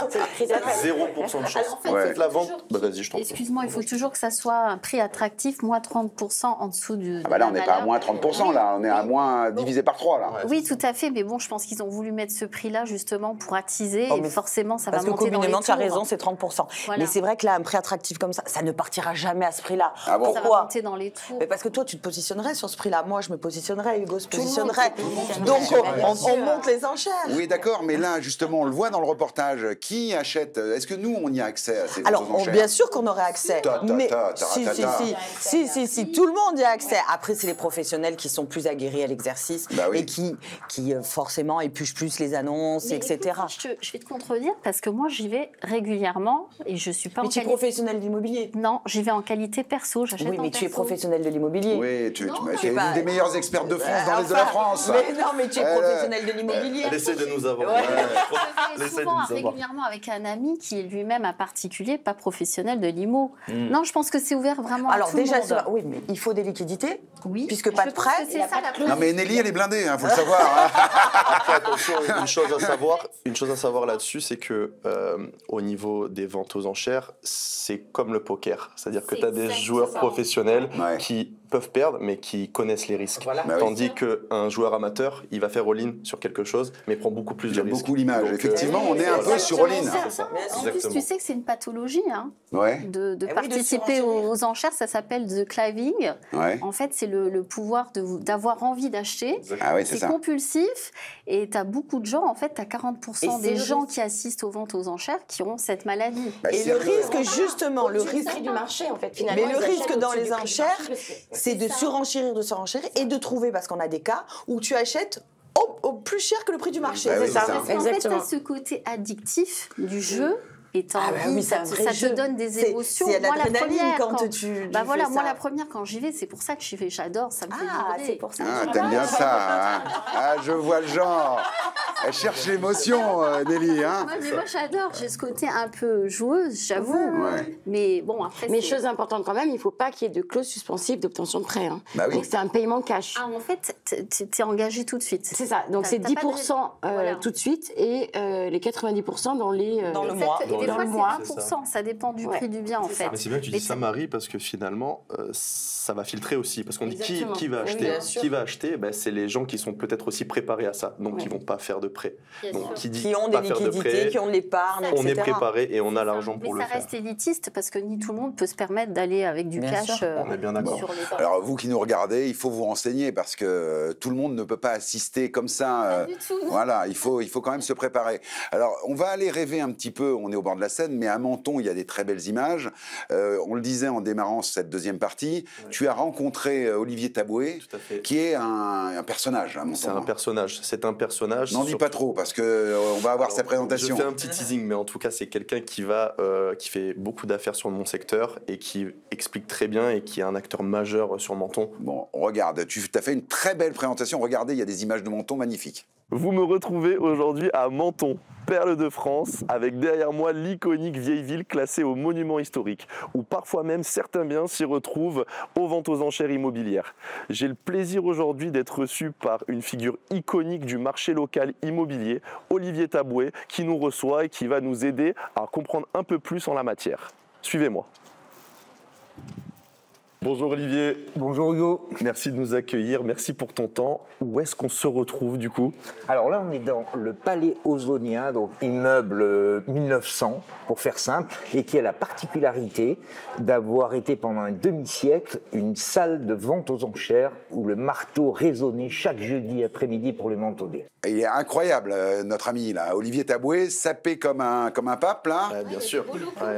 C'est le prix d'appel. 0% de chance. Alors, en fait, la vente. Bah, vas-y, je t'en prie. Excuse-moi, il faut toujours que ça soit un prix attractif, moins 30% en dessous du. Ah bah là, on n'est pas à moins 30%, là, on est à moins divisé par 3, là. Oui, tout à fait, mais bon, je pense qu'ils ont voulu mettre ce prix-là justement pour attiser, Oh, et forcément, ça va parce que monter dans les communément, tu as tours. raison, c'est 30%. Voilà. Mais c'est vrai que là, un prix attractif comme ça ne partira jamais à ce prix-là. Ah bon? Ça va Pourquoi? monter dans les tours. Mais parce que toi, tu te positionnerais sur ce prix-là. Moi, je me positionnerais, Hugo se le monde positionnerait. se positionnerait. Donc, Bien on sûr. monte les enchères. Oui, d'accord, mais là, justement, on le voit dans le reportage. Qui achète? Est-ce que nous, on y a accès à ces Alors, ventes aux enchères? bien sûr qu'on aurait accès. Mais si, tout le monde y a accès. Après, c'est les professionnels qui sont plus aguerris à l'exercice et qui forcément épluchent plus les annonces, Mais etc. écoute, je vais te contredire parce que moi, j'y vais régulièrement et je suis pas. Mais tu es professionnel d'immobilier? Non, j'y vais en qualité perso. Oui, mais tu es professionnel de l'immobilier. Oui, tu es une des meilleures expertes de France dans l'Est de la France. Mais non, mais tu es professionnel de l'immobilier. Elle essaie de nous avoir. Je fais souvent régulièrement avec un ami qui est lui-même un particulier, pas professionnel de l'IMO. Non, je pense que c'est ouvert vraiment à tout le monde. Oui, mais il faut des liquidités, puisque Je pas de pense prêt. que c'est ça la Non, mais Nelly, elle est blindée, faut le savoir. Hein. Après, attention, une chose à savoir là-dessus, c'est que au niveau des ventes aux enchères, c'est comme le poker. C'est-à-dire que tu as des joueurs professionnels qui peuvent perdre, mais qui connaissent les risques. Voilà. Tandis qu'un joueur amateur, il va faire all-in sur quelque chose, mais prend beaucoup plus de risques. Beaucoup l'image. Donc, effectivement, on est un peu sur all-in. En plus, tu sais que c'est une pathologie Ouais. de participer aux enchères. Ça s'appelle the cliving. Ouais. En fait, c'est le pouvoir d'avoir envie d'acheter. Ah oui, c'est c'est ça. compulsif. Et tu as beaucoup de gens, en fait, tu as 40% des gens qui assistent aux ventes aux enchères qui ont cette maladie. Et le risque, justement, le C'est le risque prix du marché, en fait, finalement. Mais le Ils risque achètent dans au-dessus les du prix du enchères, marché. c'est de surenchérir et de trouver, parce qu'on a des cas où tu achètes au plus cher que le prix du marché. Bah oui, c'est ça. c'est ça. En fait, tu as ce côté addictif du jeu. Et t'as envie, ça te donne des émotions. Il y a de Moi, la l'adrénaline première, quand tu bah voilà, fais moi ça. la première quand j'y vais, c'est pour ça que j'y vais, j'adore, ça me fait vibrer. C'est pour ça. Ah, t'aimes bien ça, hein. Ah, je vois le genre. Elle cherche l'émotion, Nelly, hein. Mais moi j'adore, j'ai ce côté un peu joueuse, j'avoue. Ouais. Mais bon, après. Mais c'est- chose importante quand même, il ne faut pas qu'il y ait de clause suspensive d'obtention de prêt. Hein. Bah oui. Donc c'est un paiement cash. Ah, en fait, t'es engagé tout de suite. C'est ça, donc c'est T'as pas de 10% voilà. tout de suite et les 90% dans les Dans le mois. Et des fois, c'est 1%, ça dépend du prix du bien en fait. Mais c'est bien que tu dis ça, Marie, parce que finalement, ça va filtrer aussi. Parce qu'on dit Exactement. qui va Oui, acheter. bien sûr. Qui va acheter, ben, c'est les gens qui sont peut-être aussi préparés à ça, donc qui ne vont pas faire de prêt. Donc, qui ont pas des faire de liquidités, prêt, qui ont de l'épargne, on est etc. préparé et on a l'argent Mais pour le ça faire. reste élitiste parce que ni tout le monde peut se permettre d'aller avec du Bien cash sûr. On est bien d'accord. sur les Alors, vous qui nous regardez, il faut vous renseigner parce que tout le monde ne peut pas assister comme ça. du tout, non. Voilà, il faut quand même se préparer. Alors, on va aller rêver un petit peu. On est au bord de la Seine, mais à Menton, il y a des très belles images. On le disait en démarrant cette deuxième partie. Tu as rencontré Olivier Taboué, qui est un personnage à Menton. C'est un personnage. C'est un personnage. N'en dis pas trop parce que on va avoir sa présentation. Je fais un petit teasing, mais en tout cas, c'est quelqu'un qui fait beaucoup d'affaires sur mon secteur et qui explique très bien et qui est un acteur majeur sur Menton. Bon, regarde, tu as fait une très belle présentation. Regardez, il y a des images de Menton magnifiques. Vous me retrouvez aujourd'hui à Menton, perle de France, avec derrière moi l'iconique vieille ville classée au monument historique, où parfois même certains biens s'y retrouvent aux ventes aux enchères immobilières. J'ai le plaisir aujourd'hui d'être reçu par une figure iconique du marché local immobilier, Olivier Taboué, qui nous reçoit et qui va nous aider à comprendre un peu plus en la matière. Suivez-moi. Bonjour Olivier. Bonjour Hugo. Merci de nous accueillir, merci pour ton temps. Où est-ce qu'on se retrouve du coup? Alors là, on est dans le Palais Ozonien, donc immeuble 1900, pour faire simple, et qui a la particularité d'avoir été pendant un demi-siècle une salle de vente aux enchères où le marteau résonnait chaque jeudi après-midi pour les mentonnés. Il est incroyable, notre ami là, Olivier Taboué, sapé comme un pape là. Bien sûr.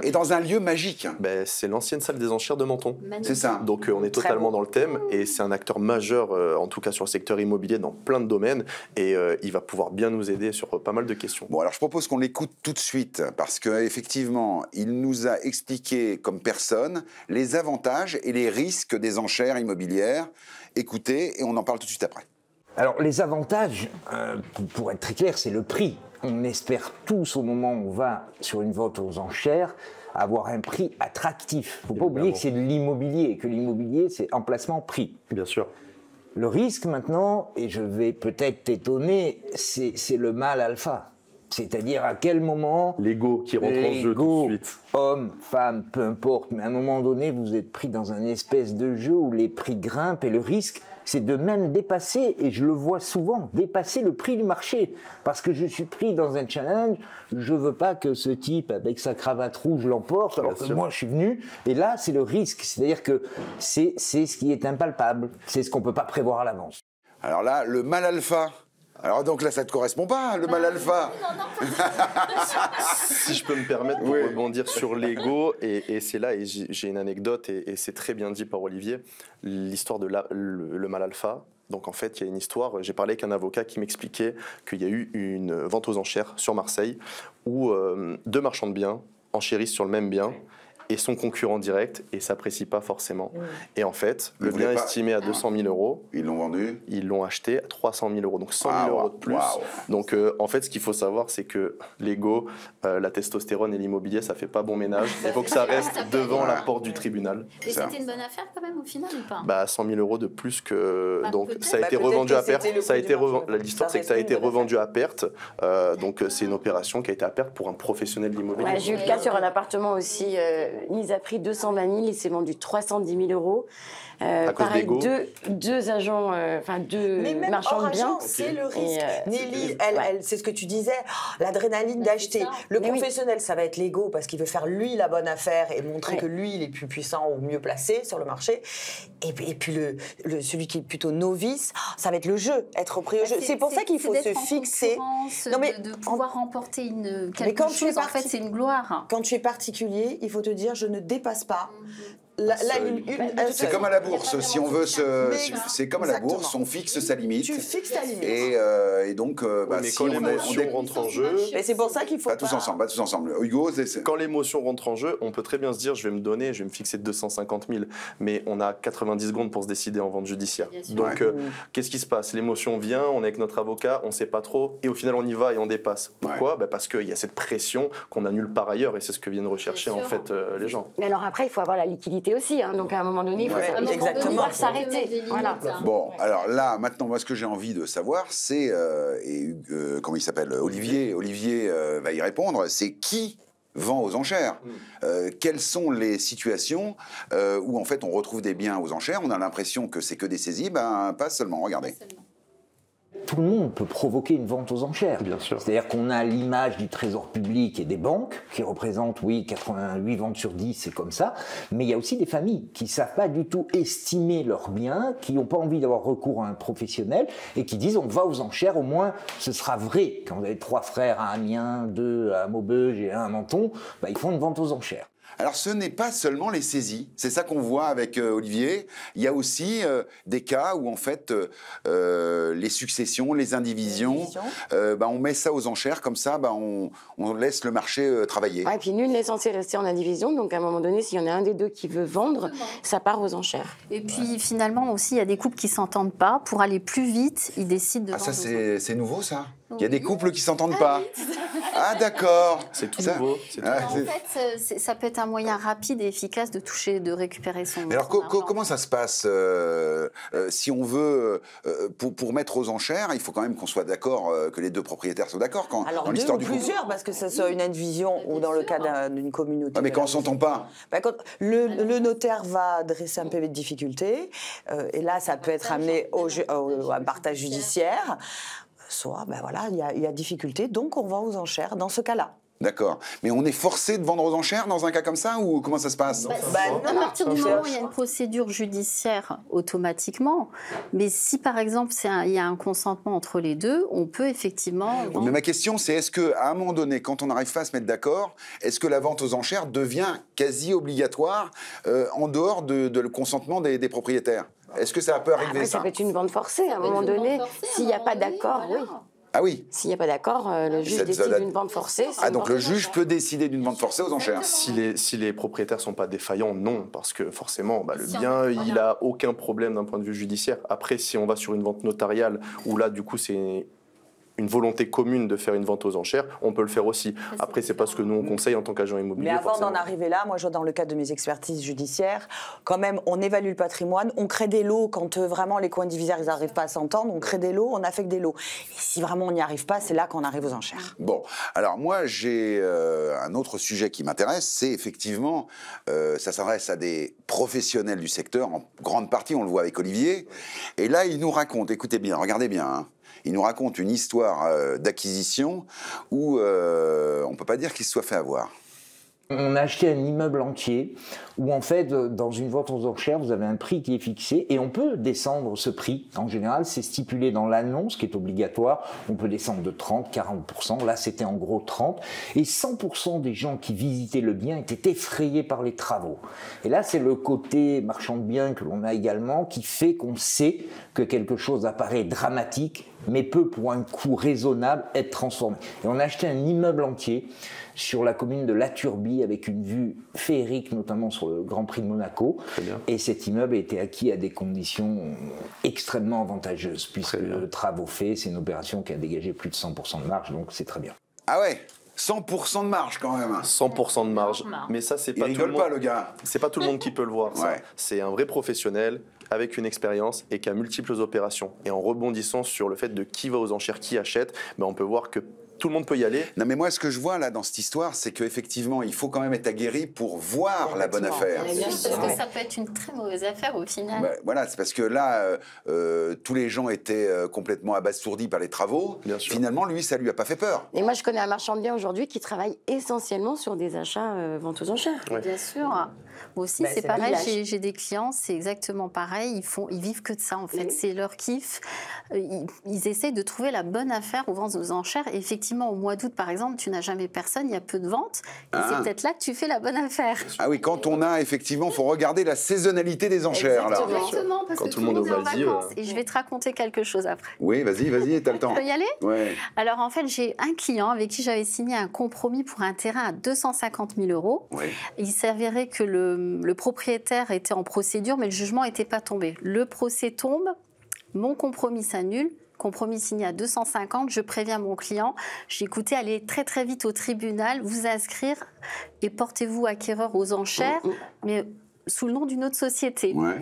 Et dans un lieu magique. C'est l'ancienne salle des enchères de Menton. C'est ça. Donc on est totalement dans le thème et c'est un acteur majeur, en tout cas sur le secteur immobilier, dans plein de domaines. Et il va pouvoir bien nous aider sur pas mal de questions. Bon, alors je propose qu'on l'écoute tout de suite parce qu'effectivement, il nous a expliqué comme personne les avantages et les risques des enchères immobilières. Écoutez, et on en parle tout de suite après. Alors les avantages, pour être très clair, c'est le prix. On espère tous au moment où on va sur une vente aux enchères avoir un prix attractif. Il ne faut pas oublier que c'est de l'immobilier et que l'immobilier c'est emplacement-prix. Bien sûr. Le risque maintenant, et je vais peut-être t'étonner, c'est le mal alpha. C'est-à-dire à quel moment... L'ego qui rentre en jeu tout de suite. Homme, femme, peu importe, mais à un moment donné, vous êtes pris dans un espèce de jeu où les prix grimpent et le risque, c'est de même dépasser, et je le vois souvent, dépasser le prix du marché. Parce que je suis pris dans un challenge, je veux pas que ce type avec sa cravate rouge l'emporte, alors que moi je suis venu, et là c'est le risque. C'est-à-dire que c'est ce qui est impalpable, c'est ce qu'on peut pas prévoir à l'avance. Alors là, le mal alpha. Alors donc là, ça ne te correspond pas, le mal alpha. Si je peux me permettre pour rebondir sur l'ego, et c'est là, et j'ai une anecdote, et c'est très bien dit par Olivier, l'histoire de le mal alpha. Donc en fait, il y a une histoire, j'ai parlé avec un avocat qui m'expliquait qu'il y a eu une vente aux enchères sur Marseille, où deux marchands de biens enchérissent sur le même bien, et son concurrent direct, et s'apprécie pas forcément. Et en fait, le bien estimé à 200 000 euros, ils l'ont vendu, ils l'ont acheté à 300 000 euros, donc 100 000 euros de plus. Donc en fait, ce qu'il faut savoir, c'est que l'ego, la testostérone et l'immobilier, ça fait pas bon ménage. Il faut que ça reste devant la porte du tribunal. Et c'était une bonne affaire quand même au final ou pas? 100 000 euros de plus que... donc ça a été revendu à perte. L'histoire, c'est que ça a été revendu à perte. Donc c'est une opération qui a été à perte pour un professionnel de l'immobilier. J'ai eu le cas sur un appartement aussi, mise à prix 220 000, il s'est vendu 310 000 euros. Pareil, deux agents, deux marchands de biens. C'est le risque. Nelly, elle, c'est ce que tu disais, l'adrénaline d'acheter. Le professionnel, ça va être l'ego parce qu'il veut faire lui la bonne affaire et montrer que lui, il est plus puissant ou mieux placé sur le marché. Et puis celui qui est plutôt novice, ça va être le jeu, être pris au jeu. C'est pour ça qu'il faut se fixer. De pouvoir remporter quelque chose, en fait, c'est une gloire. Quand tu es particulier, il faut te dire, je ne dépasse pas. C'est comme à la bourse, si on veut c'est comme à la bourse, on fixe sa limite. Tu fixes ta limite. Et donc, mais si quand l'émotion rentre en jeu, mais c'est pour ça qu'il faut pas tous ensemble. Hugo, quand l'émotion rentre en jeu, on peut très bien se dire, je vais me fixer 250 000, mais on a 90 secondes pour se décider en vente judiciaire. Donc, qu'est-ce qui se passe? L'émotion vient, on est avec notre avocat, on sait pas trop, et au final on y va et on dépasse. Pourquoi? Parce qu'il y a cette pression qu'on a nulle part ailleurs, et c'est ce que viennent rechercher en fait les gens. Mais alors après, il faut avoir la liquidité aussi, hein. Donc à un moment donné, il faut s'arrêter. Voilà. Bon, alors là, maintenant, moi, ce que j'ai envie de savoir, c'est, comment il s'appelle, Olivier va y répondre, c'est qui vend aux enchères. Quelles sont les situations où, en fait, on retrouve des biens aux enchères, on a l'impression que c'est que des saisies, pas seulement, regardez. Tout le monde peut provoquer une vente aux enchères. Bien sûr. C'est-à-dire qu'on a l'image du trésor public et des banques qui représentent, 88 ventes sur 10, c'est comme ça. Mais il y a aussi des familles qui ne savent pas du tout estimer leurs biens, qui n'ont pas envie d'avoir recours à un professionnel et qui disent on va aux enchères, au moins ce sera vrai. Quand vous avez 3 frères à Amiens, 2 à Maubeuge et 1 à Menton, ils font une vente aux enchères. Alors, ce n'est pas seulement les saisies. C'est ça qu'on voit avec Olivier. Il y a aussi des cas où, en fait, les successions, les indivisions, on met ça aux enchères. Comme ça, on laisse le marché travailler. Et puis, nul n'est censé rester en indivision. Donc, à un moment donné, s'il y en a un des deux qui veut vendre, ça part aux enchères. Et puis, finalement, aussi, il y a des couples qui ne s'entendent pas. Pour aller plus vite, ils décident de vendre. Ça, c'est nouveau, ça? Il y a des couples qui s'entendent pas. Ah d'accord. C'est tout nouveau. En fait, ça peut être un moyen rapide et efficace de toucher, de récupérer son. Mais alors comment ça se passe si on veut pour mettre aux enchères, il faut quand même qu'on soit d'accord, que les deux propriétaires soient d'accord quand. Alors dans deux l'histoire ou du couple. plusieurs, parce que ça soit une indivision ou dans le cas d'une communauté. Ah, mais quand on s'entend pas. Quand le notaire va dresser un PV de difficulté, et là ça peut être amené à un partage judiciaire. Soit, ben voilà, il y a difficulté, donc on va aux enchères dans ce cas-là. D'accord. Mais on est forcé de vendre aux enchères dans un cas comme ça ou comment ça se passe? À partir du moment où il y a une procédure judiciaire, automatiquement. Mais si par exemple il y a un consentement entre les deux, on peut effectivement. Mais ma question c'est est-ce qu'à un moment donné, quand on n'arrive pas à se mettre d'accord, est-ce que la vente aux enchères devient quasi obligatoire en dehors de le consentement des propriétaires? Est-ce que ça peut arriver ça peut être une vente forcée à un moment donné. S'il n'y a pas d'accord, oui. Ah oui. S'il n'y a pas d'accord, le juge décide d'une vente forcée. Ah donc le juge peut décider d'une vente forcée aux enchères. Si les propriétaires ne sont pas défaillants, non, parce que forcément, le bien, il n'a aucun problème d'un point de vue judiciaire. Après, si on va sur une vente notariale, où là, du coup, c'est une volonté commune de faire une vente aux enchères, on peut le faire aussi. Après, c'est pas ce que nous on conseille en tant qu'agent immobilier. Mais avant d'en arriver là, moi je vois dans le cadre de mes expertises judiciaires, quand même on évalue le patrimoine, on crée des lots quand vraiment les co-indivisaires ils n'arrivent pas à s'entendre, on crée des lots, on affecte des lots. Et si vraiment on n'y arrive pas, c'est là qu'on arrive aux enchères. Bon, alors moi j'ai un autre sujet qui m'intéresse, c'est effectivement, ça s'adresse à des professionnels du secteur, en grande partie on le voit avec Olivier, et là il nous raconte, écoutez bien, regardez bien, hein, il nous raconte une histoire d'acquisition où on ne peut pas dire qu'il se soit fait avoir. On a acheté un immeuble entier où en fait, dans une vente aux enchères, vous avez un prix qui est fixé et on peut descendre ce prix. En général, c'est stipulé dans l'annonce qui est obligatoire. On peut descendre de 30, 40%. Là, c'était en gros 30. Et 100% des gens qui visitaient le bien étaient effrayés par les travaux. Et là, c'est le côté marchand de biens que l'on a également qui fait qu'on sait que quelque chose apparaît dramatique, mais peut, pour un coût raisonnable, être transformé. Et on a acheté un immeuble entier sur la commune de La Turbie avec une vue féerique, notamment sur le Grand Prix de Monaco. Et cet immeuble a été acquis à des conditions extrêmement avantageuses, puisque le travaux faits, c'est une opération qui a dégagé plus de 100% de marge, donc c'est très bien. Ah ouais, 100% de marge quand même. 100% de marge. Mais ça, c'est pas tout le monde. Le gars. C'est pas tout le monde qui peut le voir. Ça. Ouais. C'est un vrai professionnel avec une expérience et qui a multiples opérations. Et en rebondissant sur le fait de qui va aux enchères, qui achète, on peut voir que tout le monde peut y aller. Non mais moi ce que je vois là dans cette histoire, c'est qu'effectivement il faut quand même être aguerri pour voir la bonne affaire. Parce que ça peut être une très mauvaise affaire au final. Voilà, c'est parce que là, tous les gens étaient complètement abasourdis par les travaux. Finalement, lui, ça lui a pas fait peur. Et moi, je connais un marchand de biens aujourd'hui qui travaille essentiellement sur des achats ventes aux enchères. Ouais. Bien sûr. Moi aussi, c'est pareil. J'ai des clients, c'est exactement pareil. Ils vivent que de ça, en fait. Oui. C'est leur kiff. Ils essayent de trouver la bonne affaire aux ventes aux enchères. Et effectivement, au mois d'août, par exemple, tu n'as jamais personne, il y a peu de ventes. Et c'est peut-être là que tu fais la bonne affaire. Ah oui, quand on a, effectivement, il faut regarder la saisonnalité des enchères. Exactement, parce quand que tout le monde est en vacances. Et je vais te raconter quelque chose après. Oui, vas-y, t'as le temps. Tu peux y aller? Ouais. Alors, en fait, j'ai un client avec qui j'avais signé un compromis pour un terrain à 250 000 €. Oui. Il s'avérait que le propriétaire était en procédure, mais le jugement n'était pas tombé. Le procès tombe, mon compromis s'annule. Compromis signé à 250, je préviens mon client, j'ai écouté, allez très très vite au tribunal, vous inscrire et portez-vous acquéreur aux enchères, mais sous le nom d'une autre société. Ouais.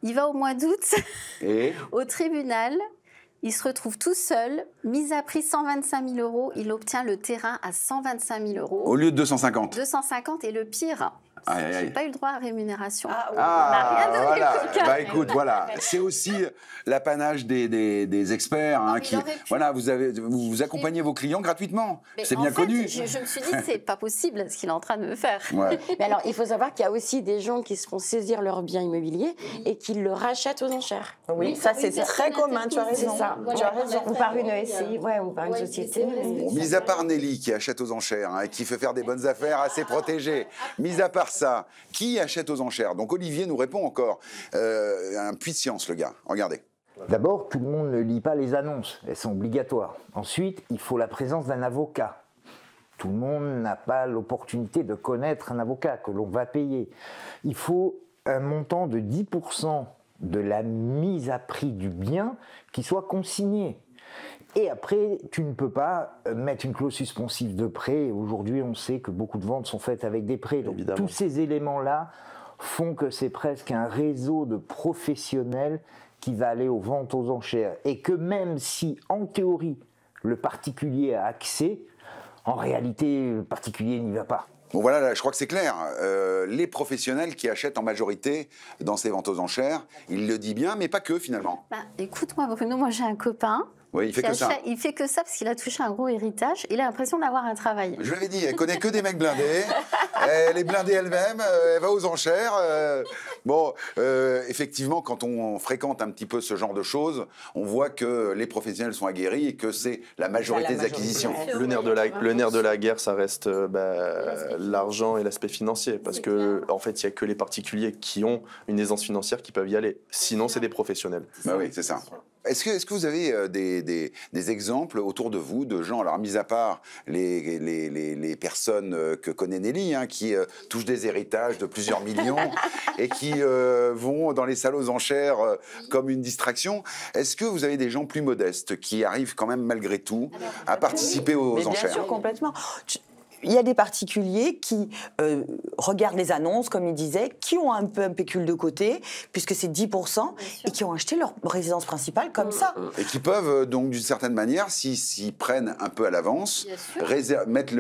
Il va au mois d'août au tribunal, il se retrouve tout seul, mise à prix 125 000 €, il obtient le terrain à 125 000 €. Au lieu de 250. 250 et le pire. J'ai pas eu le droit à rémunération. On n'a rien donné. Voilà. Écoute, voilà, c'est aussi l'apanage des experts qui, voilà, vous accompagnez vos clients gratuitement. C'est bien connu. Je me suis dit, c'est pas possible ce qu'il est en train de me faire. Ouais. Mais alors, il faut savoir qu'il y a aussi des gens qui se font saisir leurs biens immobiliers et qui le rachètent aux enchères. Oui, ça c'est très commun. Tu as raison. C'est ça. Tu as raison. Ou par une SCI, ou par une société. Mis à part Nelly qui achète aux enchères et qui fait faire des bonnes affaires assez protégées. Mis à part ça, qui achète aux enchères? Donc Olivier nous répond encore. Un puits de science, le gars. Regardez. D'abord, tout le monde ne lit pas les annonces. Elles sont obligatoires. Ensuite, il faut la présence d'un avocat. Tout le monde n'a pas l'opportunité de connaître un avocat que l'on va payer. Il faut un montant de 10% de la mise à prix du bien qui soit consigné. Et après, tu ne peux pas mettre une clause suspensive de prêt. Aujourd'hui, on sait que beaucoup de ventes sont faites avec des prêts. Donc, tous ces éléments-là font que c'est presque un réseau de professionnels qui va aller aux ventes aux enchères. Et que même si, en théorie, le particulier a accès, en réalité, le particulier n'y va pas. Bon voilà, là, je crois que c'est clair. Les professionnels qui achètent en majorité dans ces ventes aux enchères, il le dit bien, mais pas que finalement. Bah, écoute-moi Bruno, moi j'ai un copain. Oui, il fait que ça. Il fait que ça parce qu'il a touché un gros héritage. Il a l'impression d'avoir un travail. Je l'avais dit, elle connaît que des mecs blindés. Elle est blindée elle-même, elle va aux enchères. Effectivement, quand on fréquente un petit peu ce genre de choses, on voit que les professionnels sont aguerris et que c'est la majorité des acquisitions. Le nerf de la guerre, ça reste l'argent et l'aspect financier. Parce que en fait, il n'y a que les particuliers qui ont une aisance financière qui peuvent y aller. Sinon, c'est des professionnels. Bah oui, c'est ça. Est-ce que vous avez des exemples autour de vous de gens, alors mis à part les personnes que connaît Nelly, hein, qui touchent des héritages de plusieurs millions et qui vont dans les salles aux enchères comme une distraction, est-ce que vous avez des gens plus modestes qui arrivent quand même malgré tout à participer aux enchères? Bien sûr, complètement. Il y a des particuliers qui regardent les annonces, comme il disait, qui ont un peu un pécule de côté, puisque c'est 10%, et qui ont acheté leur résidence principale comme ça. Et qui peuvent donc d'une certaine manière, s'ils prennent un peu à l'avance,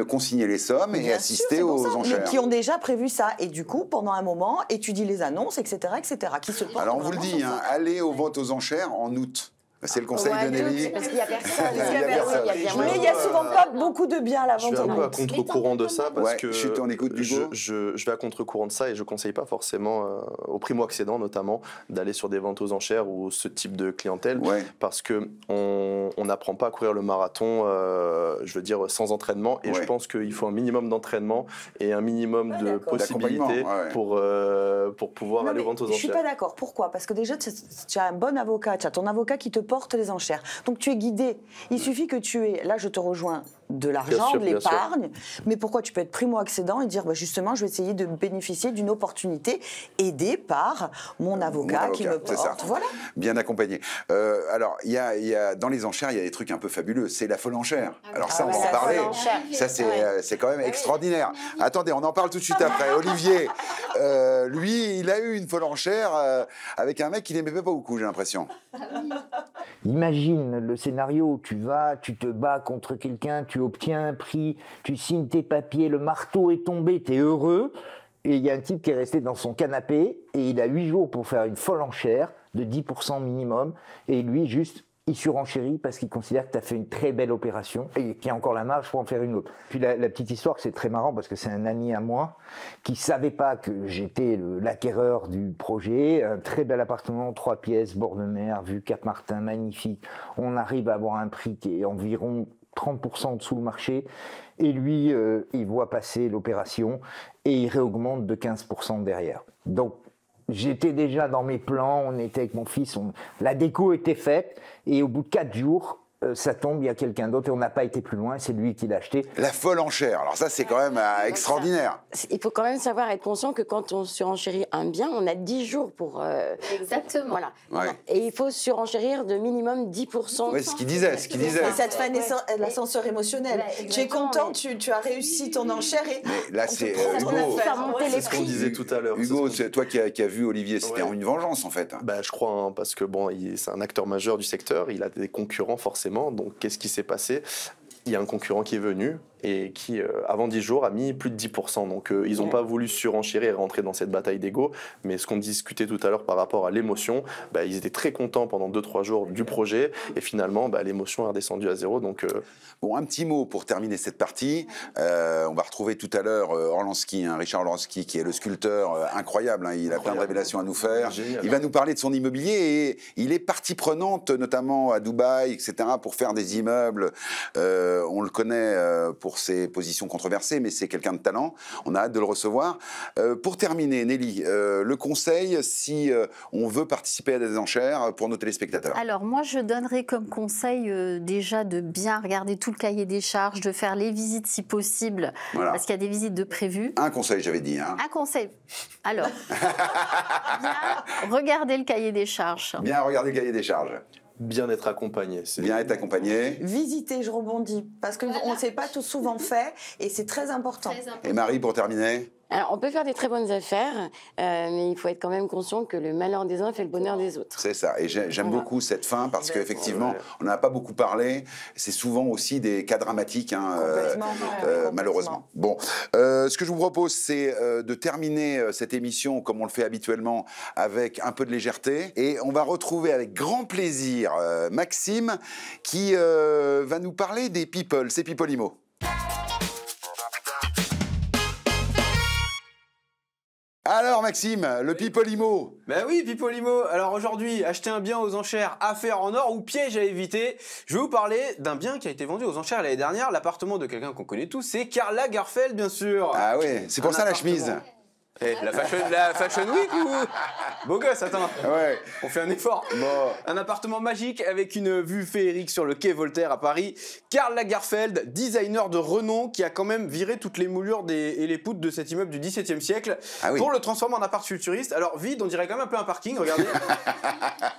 consigner les sommes et assister aux enchères. Mais qui ont déjà prévu ça, et du coup, pendant un moment, étudient les annonces, etc., qui se portent. Alors on vous le dit, hein, allez aux ventes aux enchères en août. C'est le conseil de Nelly. Parce qu'il n'y a personne. Mais il n'y a souvent pas beaucoup de biens à la vente. Je suis un peu à contre-courant de ça parce que je vais à contre-courant de ça et je ne conseille pas forcément aux primo-accédants notamment d'aller sur des ventes aux enchères ou ce type de clientèle parce qu'on n'apprend pas à courir le marathon, je veux dire, sans entraînement et je pense qu'il faut un minimum d'entraînement et un minimum de possibilités pour pouvoir aller aux ventes aux enchères. Je ne suis pas d'accord. Pourquoi? Parce que déjà, tu as un bon avocat, tu as ton avocat qui te porte les enchères. Donc tu es guidé. Il suffit que tu aies, là je te rejoins, de l'argent, de l'épargne, mais pourquoi tu peux être primo-accédant et dire justement je vais essayer de bénéficier d'une opportunité aidée par mon avocat qui me porte. Voilà. Bien accompagné. Alors il y a dans les enchères il y a des trucs un peu fabuleux. C'est la folle enchère. Alors ça on va en parler. Ça c'est quand même extraordinaire. Attendez, on en parle tout de suite après. Olivier, lui il a eu une folle enchère avec un mec qu'il n'aimait pas beaucoup, j'ai l'impression. Imagine le scénario où tu vas, tu te bats contre quelqu'un, tu obtiens un prix, tu signes tes papiers, le marteau est tombé, tu es heureux, et il y a un type qui est resté dans son canapé, et il a 8 jours pour faire une folle enchère de 10% minimum, et lui, juste, il surenchérit parce qu'il considère que tu as fait une très belle opération et qu'il y a encore la marge pour en faire une autre. Puis la petite histoire, c'est très marrant parce que c'est un ami à moi qui ne savait pas que j'étais l'acquéreur du projet. Un très bel appartement, 3 pièces, bord de mer, vue Cap-Martin, magnifique. On arrive à avoir un prix qui est environ 30% en dessous le marché. Et lui, il voit passer l'opération et il réaugmente de 15% derrière. Donc, j'étais déjà dans mes plans, on était avec mon fils, la déco était faite, et au bout de 4 jours, ça tombe, il y a quelqu'un d'autre, et on n'a pas été plus loin, c'est lui qui l'a acheté. La folle enchère, alors ça c'est quand même extraordinaire. Il faut quand même savoir être conscient que quand on surenchérit un bien, on a 10 jours pour... Exactement. Voilà. Ouais. Et il faut surenchérir de minimum 10%. Oui, ce qu'il disait. Et ça te fait l'ascenseur émotionnel. Ouais, tu es content, tu as réussi ton enchère et... Mais là c'est Hugo, c'est ce qu'on disait tout à l'heure. Hugo, c'est toi qui as vu Olivier, c'était une vengeance en fait. Bah, je crois, hein, parce que bon, c'est un acteur majeur du secteur, il a des concurrents forcément. Donc, qu'est-ce qui s'est passé? Il y a un concurrent qui est venu et qui, avant 10 jours, a mis plus de 10%. Donc, ils n'ont pas voulu surenchérir et rentrer dans cette bataille d'ego. Mais ce qu'on discutait tout à l'heure par rapport à l'émotion, ils étaient très contents pendant 2-3 jours du projet. Et finalement, l'émotion est redescendue à 0. Donc, Bon, un petit mot pour terminer cette partie. On va retrouver tout à l'heure Orlansky, Richard Orlansky, qui est le sculpteur incroyable. Il a plein de révélations à nous faire. Il va nous parler de son immobilier et il est partie prenante, notamment à Dubaï, etc., pour faire des immeubles. On le connaît pour ses positions controversées, mais c'est quelqu'un de talent. On a hâte de le recevoir. Pour terminer, Nelly, le conseil, si on veut participer à des enchères pour nos téléspectateurs. Alors, moi, je donnerais comme conseil déjà de bien regarder tout le cahier des charges, de faire les visites si possible, parce qu'il y a des visites de prévues. Un conseil, j'avais dit. Hein. Un conseil. Alors, bien regarder le cahier des charges. Bien regarder le cahier des charges. Bien être accompagné. Bien être accompagné. Visiter, je rebondis, parce qu'on ne s'est pas tout souvent fait, et c'est très important. Et Marie, pour terminer? Alors, on peut faire des très bonnes affaires, mais il faut être quand même conscient que le malheur des uns fait le bonheur des autres. C'est ça. Et j'aime beaucoup cette fin parce qu'effectivement, on n'a pas beaucoup parlé. C'est souvent aussi des cas dramatiques, hein, malheureusement. Bon, ce que je vous propose, c'est de terminer cette émission comme on le fait habituellement avec un peu de légèreté. Et on va retrouver avec grand plaisir Maxime qui va nous parler des people. C'est People Imo. Alors Maxime, le People Imo. Ben oui, People Imo. Alors aujourd'hui, acheter un bien aux enchères, affaire en or ou piège à éviter. Je vais vous parler d'un bien qui a été vendu aux enchères l'année dernière, l'appartement de quelqu'un qu'on connaît tous, c'est Karl Lagerfeld bien sûr. Ah oui, c'est pour ça la chemise. Eh, la fashion week ou... Beau gosse, attends. Ouais. On fait un effort. Bon. Un appartement magique avec une vue féerique sur le quai Voltaire à Paris. Karl Lagerfeld, designer de renom qui a quand même viré toutes les moulures et les poutres de cet immeuble du XVIIe siècle pour le transformer en appart futuriste. Alors vide, on dirait quand même un peu un parking, regardez.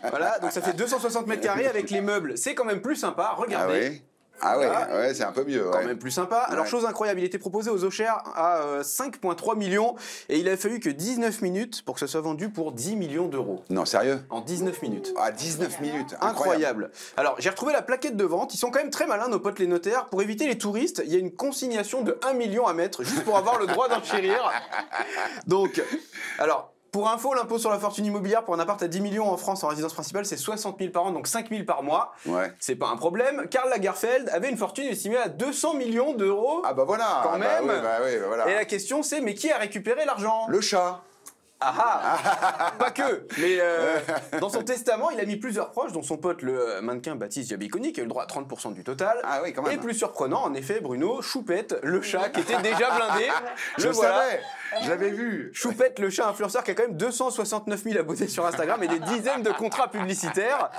Voilà, donc ça fait 260 mètres carrés avec les meubles. C'est quand même plus sympa, regardez. Ah oui. Ah ouais, voilà. Ouais, c'est un peu mieux. Quand même plus sympa. Alors, chose incroyable, il était proposé aux enchères à 5,3 millions et il a fallu que 19 minutes pour que ça soit vendu pour 10 millions d'euros. Non, sérieux? En 19 minutes. Ah, 19 minutes. Incroyable. Alors, j'ai retrouvé la plaquette de vente. Ils sont quand même très malins, nos potes les notaires. Pour éviter les touristes, il y a une consignation de 1 million à mettre juste pour avoir le droit d'enchérir. Donc, alors... Pour info, l'impôt sur la fortune immobilière pour un appart à 10 millions en France en résidence principale, c'est 60 000 par an, donc 5 000 par mois. Ouais. C'est pas un problème. Karl Lagerfeld avait une fortune estimée à 200 millions d'euros. Ah bah voilà. Quand même. Oui, voilà. Et la question c'est, mais qui a récupéré l'argent? Le chat. Pas que, mais dans son testament, il a mis plusieurs proches, dont son pote le mannequin Baptiste Giabiconi, qui a eu le droit à 30% du total. Ah oui, quand même. Et plus surprenant, en effet, Bruno, Choupette, le chat, qui était déjà blindé. Je savais, j'avais vu. Choupette, le chat influenceur, qui a quand même 269 000 abonnés sur Instagram et des dizaines de contrats publicitaires.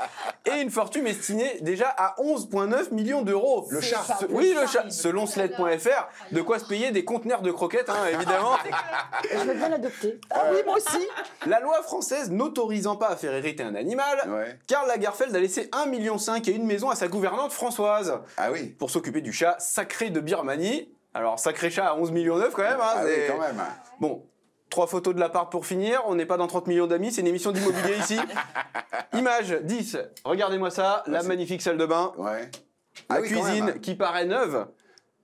Et une fortune estimée déjà à 11,9 millions d'euros. Le chat. Oui, le chat. Selon Sled.fr, de quoi se payer des conteneurs de croquettes, hein, évidemment. Je veux bien l'adopter. Ah oui, moi aussi. La loi française n'autorisant pas à faire hériter un animal, Karl Lagerfeld a laissé 1,5 million et une maison à sa gouvernante Françoise. Ah oui. Pour s'occuper du chat sacré de Birmanie. Alors, sacré chat à 11,9 millions quand même. Hein, ah oui, quand même. Bon, 3 photos de l'appart pour finir. On n'est pas dans 30 millions d'amis, c'est une émission d'immobilier ici. Image 10. Regardez-moi ça, la magnifique salle de bain. Ouais. La oui, cuisine qui paraît neuve.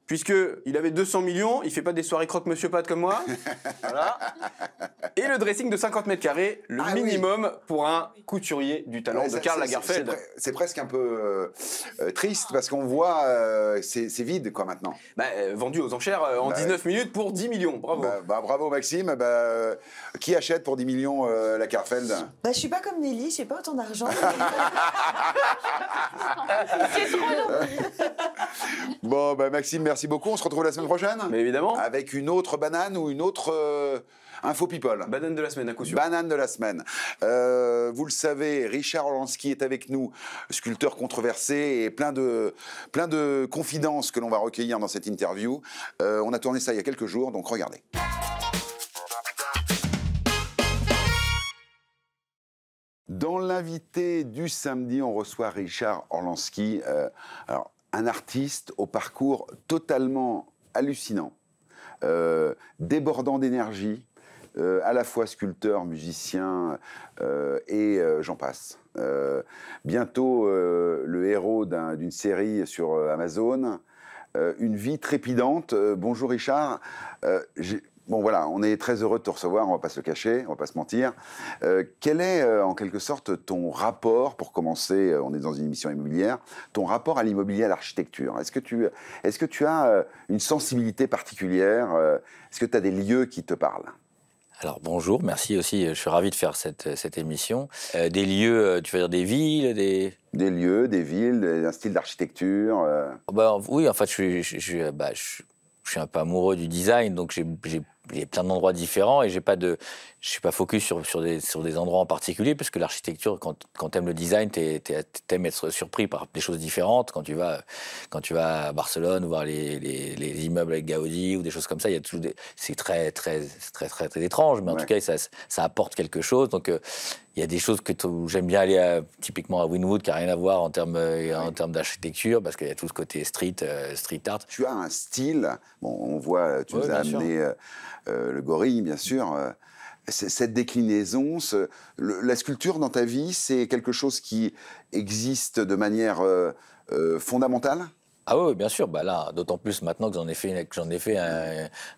Puisqu'il avait 200 millions, il fait pas des soirées croque-monsieur pâte comme moi. Voilà. Et le dressing de 50 mètres carrés, le minimum pour un couturier du talent de Karl Lagerfeld. C'est presque un peu triste parce qu'on voit c'est vide quoi maintenant. Vendu aux enchères en 19 minutes pour 10 millions. Bravo. Bravo Maxime. Qui achète pour 10 millions Lagerfeld? Je suis pas comme Nelly, j'ai pas autant d'argent. C'est trop long. Bon, Maxime, merci beaucoup. On se retrouve la semaine prochaine. Mais évidemment. Avec une autre banane ou une autre info people. Banane de la semaine, à coup sûr. Banane de la semaine. Vous le savez, Richard Orlansky est avec nous, sculpteur controversé et plein de confidences que l'on va recueillir dans cette interview. On a tourné ça il y a quelques jours, donc regardez. Dans l'invité du samedi, on reçoit Richard Orlansky. Alors, un artiste au parcours totalement hallucinant, débordant d'énergie, à la fois sculpteur, musicien et j'en passe. Bientôt le héros d'une série sur Amazon, une vie trépidante. Bonjour Richard. Bon voilà, on est très heureux de te recevoir, on va pas se le cacher, on va pas se mentir. Quel est en quelque sorte ton rapport, pour commencer, on est dans une émission immobilière, ton rapport à l'immobilier, à l'architecture? Est-ce que tu as une sensibilité particulière? Est-ce que tu as des lieux qui te parlent? Alors bonjour, merci aussi, je suis ravi de faire cette émission. Des lieux, tu veux dire des villes, des lieux, des villes, un style d'architecture Oui, en fait, je suis un peu amoureux du design, donc y a plein d'endroits différents et je suis pas focus sur des endroits en particulier parce que l'architecture, quand tu aimes le design, t'aimes être surpris par des choses différentes. Quand tu vas à Barcelone voir les immeubles avec Gaudi ou des choses comme ça, c'est très étrange, mais en tout cas ça apporte quelque chose. Donc il y a des choses où j'aime bien aller typiquement à Wynwood qui n'a rien à voir en termes d'architecture parce qu'il y a tout ce côté street art. Tu as un style, bon, on voit, tu nous as amené le gorille bien sûr. Cette déclinaison, la sculpture dans ta vie, c'est quelque chose qui existe de manière fondamentale ? Ah oui, bien sûr. Bah là, d'autant plus maintenant que j'en ai fait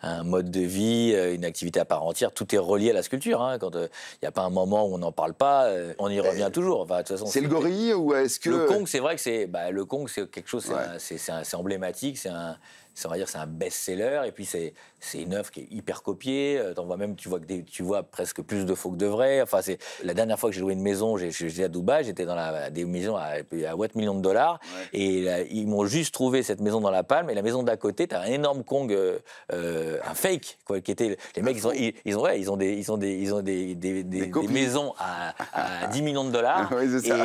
un mode de vie, une activité à part entière. Tout est relié à la sculpture. Hein. Quand il n'y a pas un moment où on n'en parle pas, on y revient toujours. Enfin, de toute façon, c'est le gorille ou est-ce que... Le Kong, c'est vrai que le Kong, c'est quelque chose, c'est emblématique, on va dire c'est un best-seller et puis c'est une œuvre qui est hyper copiée. Tu vois presque plus de faux que de vrai. Enfin, la dernière fois que j'ai loué une maison, j'étais à Dubaï, j'étais dans des maisons à $8 millions et ils m'ont juste trouvé cette maison dans la Palme et la maison d'à côté, t'as un énorme Kong, un fake quoi, qui était les mecs ils ont des maisons à $10 millions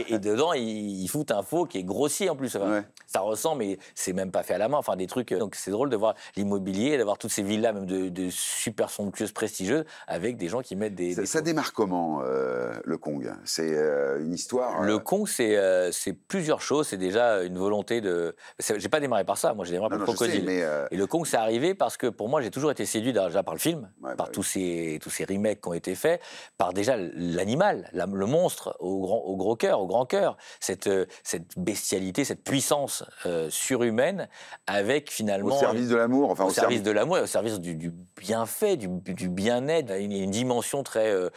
et dedans ils foutent un faux qui est grossier en plus. Enfin, ça ressemble mais c'est même pas fait à la main. Enfin des trucs donc c'est drôle de voir l'immobilier, d'avoir toutes ces villas même de super somptueuses, prestigieuses, avec des gens qui mettent des... Ça démarre comment, le Kong ? C'est une histoire... Le Kong, c'est plusieurs choses. C'est déjà une volonté de... J'ai pas démarré par ça, moi j'ai démarré par le crocodile. Et le Kong, c'est arrivé parce que pour moi, j'ai toujours été séduit déjà par le film, par tous ces remakes qui ont été faits, par déjà l'animal, le monstre au gros cœur, au grand cœur, cette bestialité, cette puissance surhumaine, avec finalement... Au service de l'amour, au service de l'amour et au service du bienfait, du bien-être, une dimension très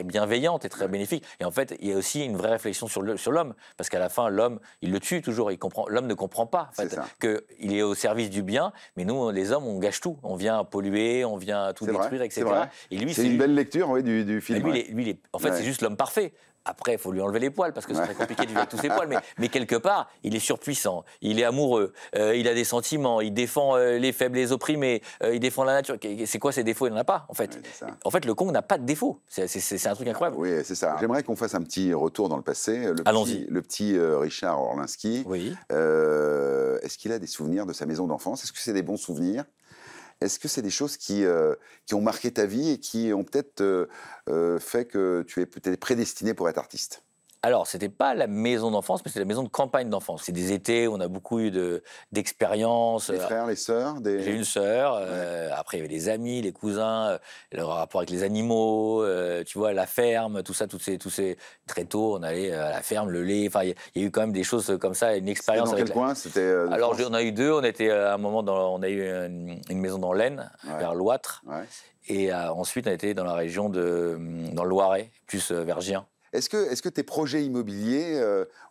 bienveillante et très bénéfique. Et en fait, il y a aussi une vraie réflexion sur l'homme, parce qu'à la fin, l'homme, il le tue toujours. L'homme ne comprend pas en fait, qu'il est au service du bien, mais nous, les hommes, on gâche tout. On vient polluer, on vient tout détruire, etc. Et lui, c'est une belle lecture du film. En fait, c'est juste l'homme parfait. Après, il faut lui enlever les poils, parce que c'est très compliqué de vivre avec tous ses poils, mais quelque part, il est surpuissant, il est amoureux, il a des sentiments, il défend les faibles et les opprimés, il défend la nature. C'est quoi ses défauts ? Il n'en a pas, en fait. En fait, le Kong n'a pas de défauts. C'est un truc incroyable. Oui, c'est ça. J'aimerais qu'on fasse un petit retour dans le passé. Le petit Richard Orlinski. Oui. Est-ce qu'il a des souvenirs de sa maison d'enfance ? Est-ce que c'est des bons souvenirs ? Est-ce que c'est des choses qui ont marqué ta vie et qui ont peut-être fait que tu es peut-être prédestiné pour être artiste ? Alors, c'était pas la maison d'enfance, mais c'était la maison de campagne d'enfance. C'est des étés où on a beaucoup eu d'expériences. Les frères, les sœurs J'ai une sœur. Après, il y avait les amis, les cousins, le rapport avec les animaux, tu vois, la ferme, tout ça, tous ces... Très tôt, on allait à la ferme, le lait. Enfin, il y a eu quand même des choses comme ça, une expérience. Dans quel coin ? C'était Alors, on a eu deux. On était à un moment, on a eu une maison dans l'Aisne, vers Loître. Et ensuite, on était dans la région dans le Loiret, plus vers Gien. Est-ce que tes projets immobiliers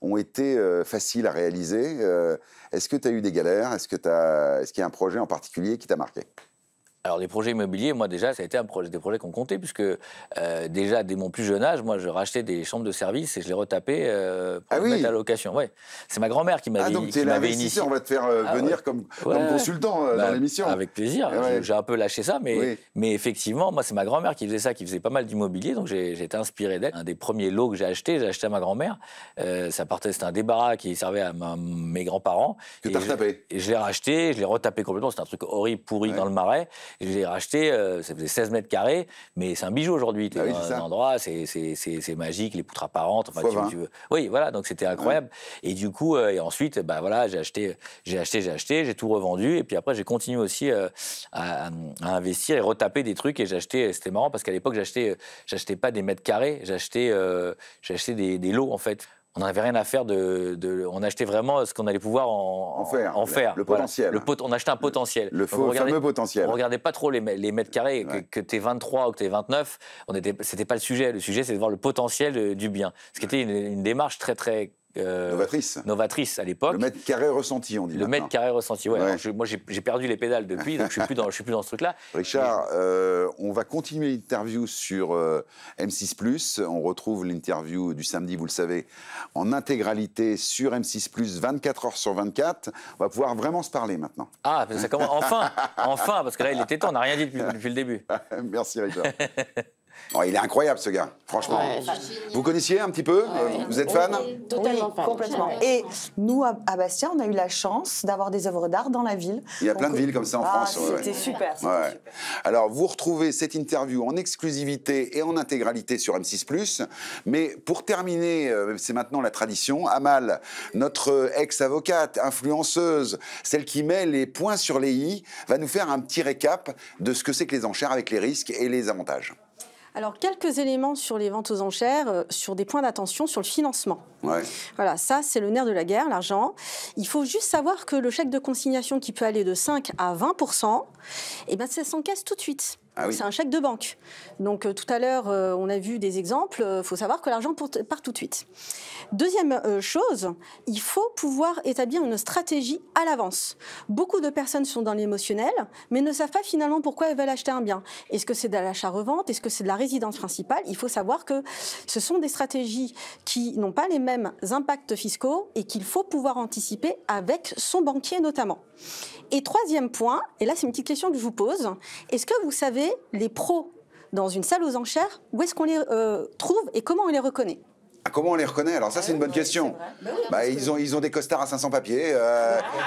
ont été faciles à réaliser ? Est-ce que tu as eu des galères ? Est-ce qu'il y a un projet en particulier qui t'a marqué ? Alors, les projets immobiliers, moi, déjà, ça a été des projets qu'on comptait, puisque déjà, dès mon plus jeune âge, moi, je rachetais des chambres de service et je les retapais pour les mettre à location. Ouais. C'est ma grand-mère qui m'avait initié. Ah, donc tu es l'investisseur, on va te faire venir comme consultant dans l'émission. Avec plaisir. J'ai un peu lâché ça, mais effectivement, moi, c'est ma grand-mère qui faisait ça, qui faisait pas mal d'immobilier, donc j'ai été inspiré d'elle. Un des premiers lots que j'ai acheté à ma grand-mère. C'était un débarras qui servait à mes grands-parents. Que tu as retapé. Et je l'ai racheté, je l'ai retapé complètement. C'était un truc horrible, pourri dans le Marais. Et je l'ai racheté, ça faisait 16 mètres carrés, mais c'est un bijou aujourd'hui. Tu es dans un endroit, c'est magique, les poutres apparentes. Enfin, tu veux. Oui, voilà, donc c'était incroyable. Et du coup, et ensuite, voilà, j'ai acheté, j'ai tout revendu. Et puis après, j'ai continué aussi à investir et retaper des trucs. Et j'ai acheté, c'était marrant parce qu'à l'époque, j'achetais pas des mètres carrés, j'achetais des lots en fait. On n'avait rien à faire on achetait vraiment ce qu'on allait pouvoir en faire. Le potentiel. On achetait un potentiel. Le fameux potentiel. On regardait pas trop les mètres carrés, que tu es 23 ou que tu es 29. C'était pas le sujet. Le sujet, c'est de voir le potentiel du bien. Ce qui était une démarche très, très novatrice à l'époque. Le mètre carré ressenti, on dit. Le mètre carré ressenti, ouais. Alors, moi, j'ai perdu les pédales depuis, donc je suis plus dans ce truc-là. Richard, on va continuer l'interview sur M6+. On retrouve l'interview du samedi, vous le savez, en intégralité sur M6+, 24 heures sur 24. On va pouvoir vraiment se parler maintenant. Ah, ça commence enfin, parce que là, il était temps, on n'a rien dit depuis le début. Merci Richard. Oh, il est incroyable ce gars, franchement. Ouais, vous connaissiez un petit peu Vous êtes fan? Totalement fan. Complètement. Et nous, à Bastia, on a eu la chance d'avoir des œuvres d'art dans la ville. Il y a plein de villes comme ça en France. C'était super, super. Alors, vous retrouvez cette interview en exclusivité et en intégralité sur M6+. Mais pour terminer, c'est maintenant la tradition, Amal, notre ex-avocate, influenceuse, celle qui met les points sur les i, va nous faire un petit récap de ce que c'est que les enchères avec les risques et les avantages. Alors, quelques éléments sur les ventes aux enchères, sur des points d'attention sur le financement. Ouais. Voilà, ça, c'est le nerf de la guerre, l'argent. Il faut juste savoir que le chèque de consignation qui peut aller de 5 à 20%, eh ben, ça s'encaisse tout de suite. Ah oui. C'est un chèque de banque. Donc, tout à l'heure, on a vu des exemples. Il faut savoir que l'argent part tout de suite. Deuxième chose, il faut pouvoir établir une stratégie à l'avance. Beaucoup de personnes sont dans l'émotionnel, mais ne savent pas finalement pourquoi elles veulent acheter un bien. Est-ce que c'est de l'achat-revente? Est-ce que c'est de la résidence principale? Il faut savoir que ce sont des stratégies qui n'ont pas les mêmes impacts fiscaux et qu'il faut pouvoir anticiper avec son banquier notamment. Et troisième point, et là c'est une petite question que je vous pose, est-ce que vous savez les pros dans une salle aux enchères, où est-ce qu'on les trouve et comment on les reconnaît? Comment on les reconnaît? Alors ça, c'est une bonne question. Ils ont des costards à 500 papiers,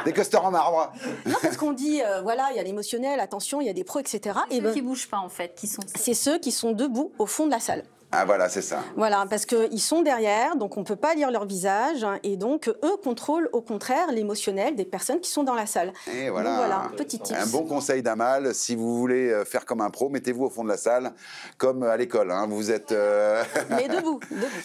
des costards en marbre. Non, parce qu'on dit, voilà, il y a l'émotionnel, attention, il y a des pros, etc. Et ceux qui ne bougent pas, en fait, qui sont... C'est ceux qui sont debout au fond de la salle. Ah voilà, c'est ça. Voilà, parce qu'ils sont derrière, donc on ne peut pas lire leur visage, et donc eux contrôlent au contraire l'émotionnel des personnes qui sont dans la salle. Et voilà, donc, voilà, petit tips. Un bon conseil d'Amal, si vous voulez faire comme un pro, mettez-vous au fond de la salle, comme à l'école, hein. Vous êtes... Mais debout.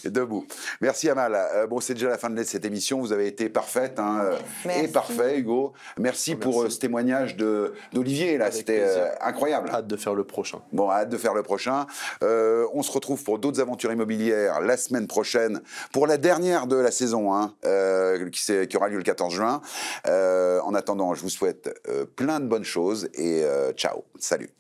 Debout. Merci Amal. Bon, c'est déjà la fin de cette émission, vous avez été parfaite, hein, et parfait Hugo. Merci pour ce témoignage d'Olivier, là, c'était incroyable. Hâte de faire le prochain. Bon, hâte de faire le prochain. On se retrouve pour d'autres aventures immobilières la semaine prochaine pour la dernière de la saison, hein, qui aura lieu le 14 juin. En attendant, je vous souhaite plein de bonnes choses et ciao, salut.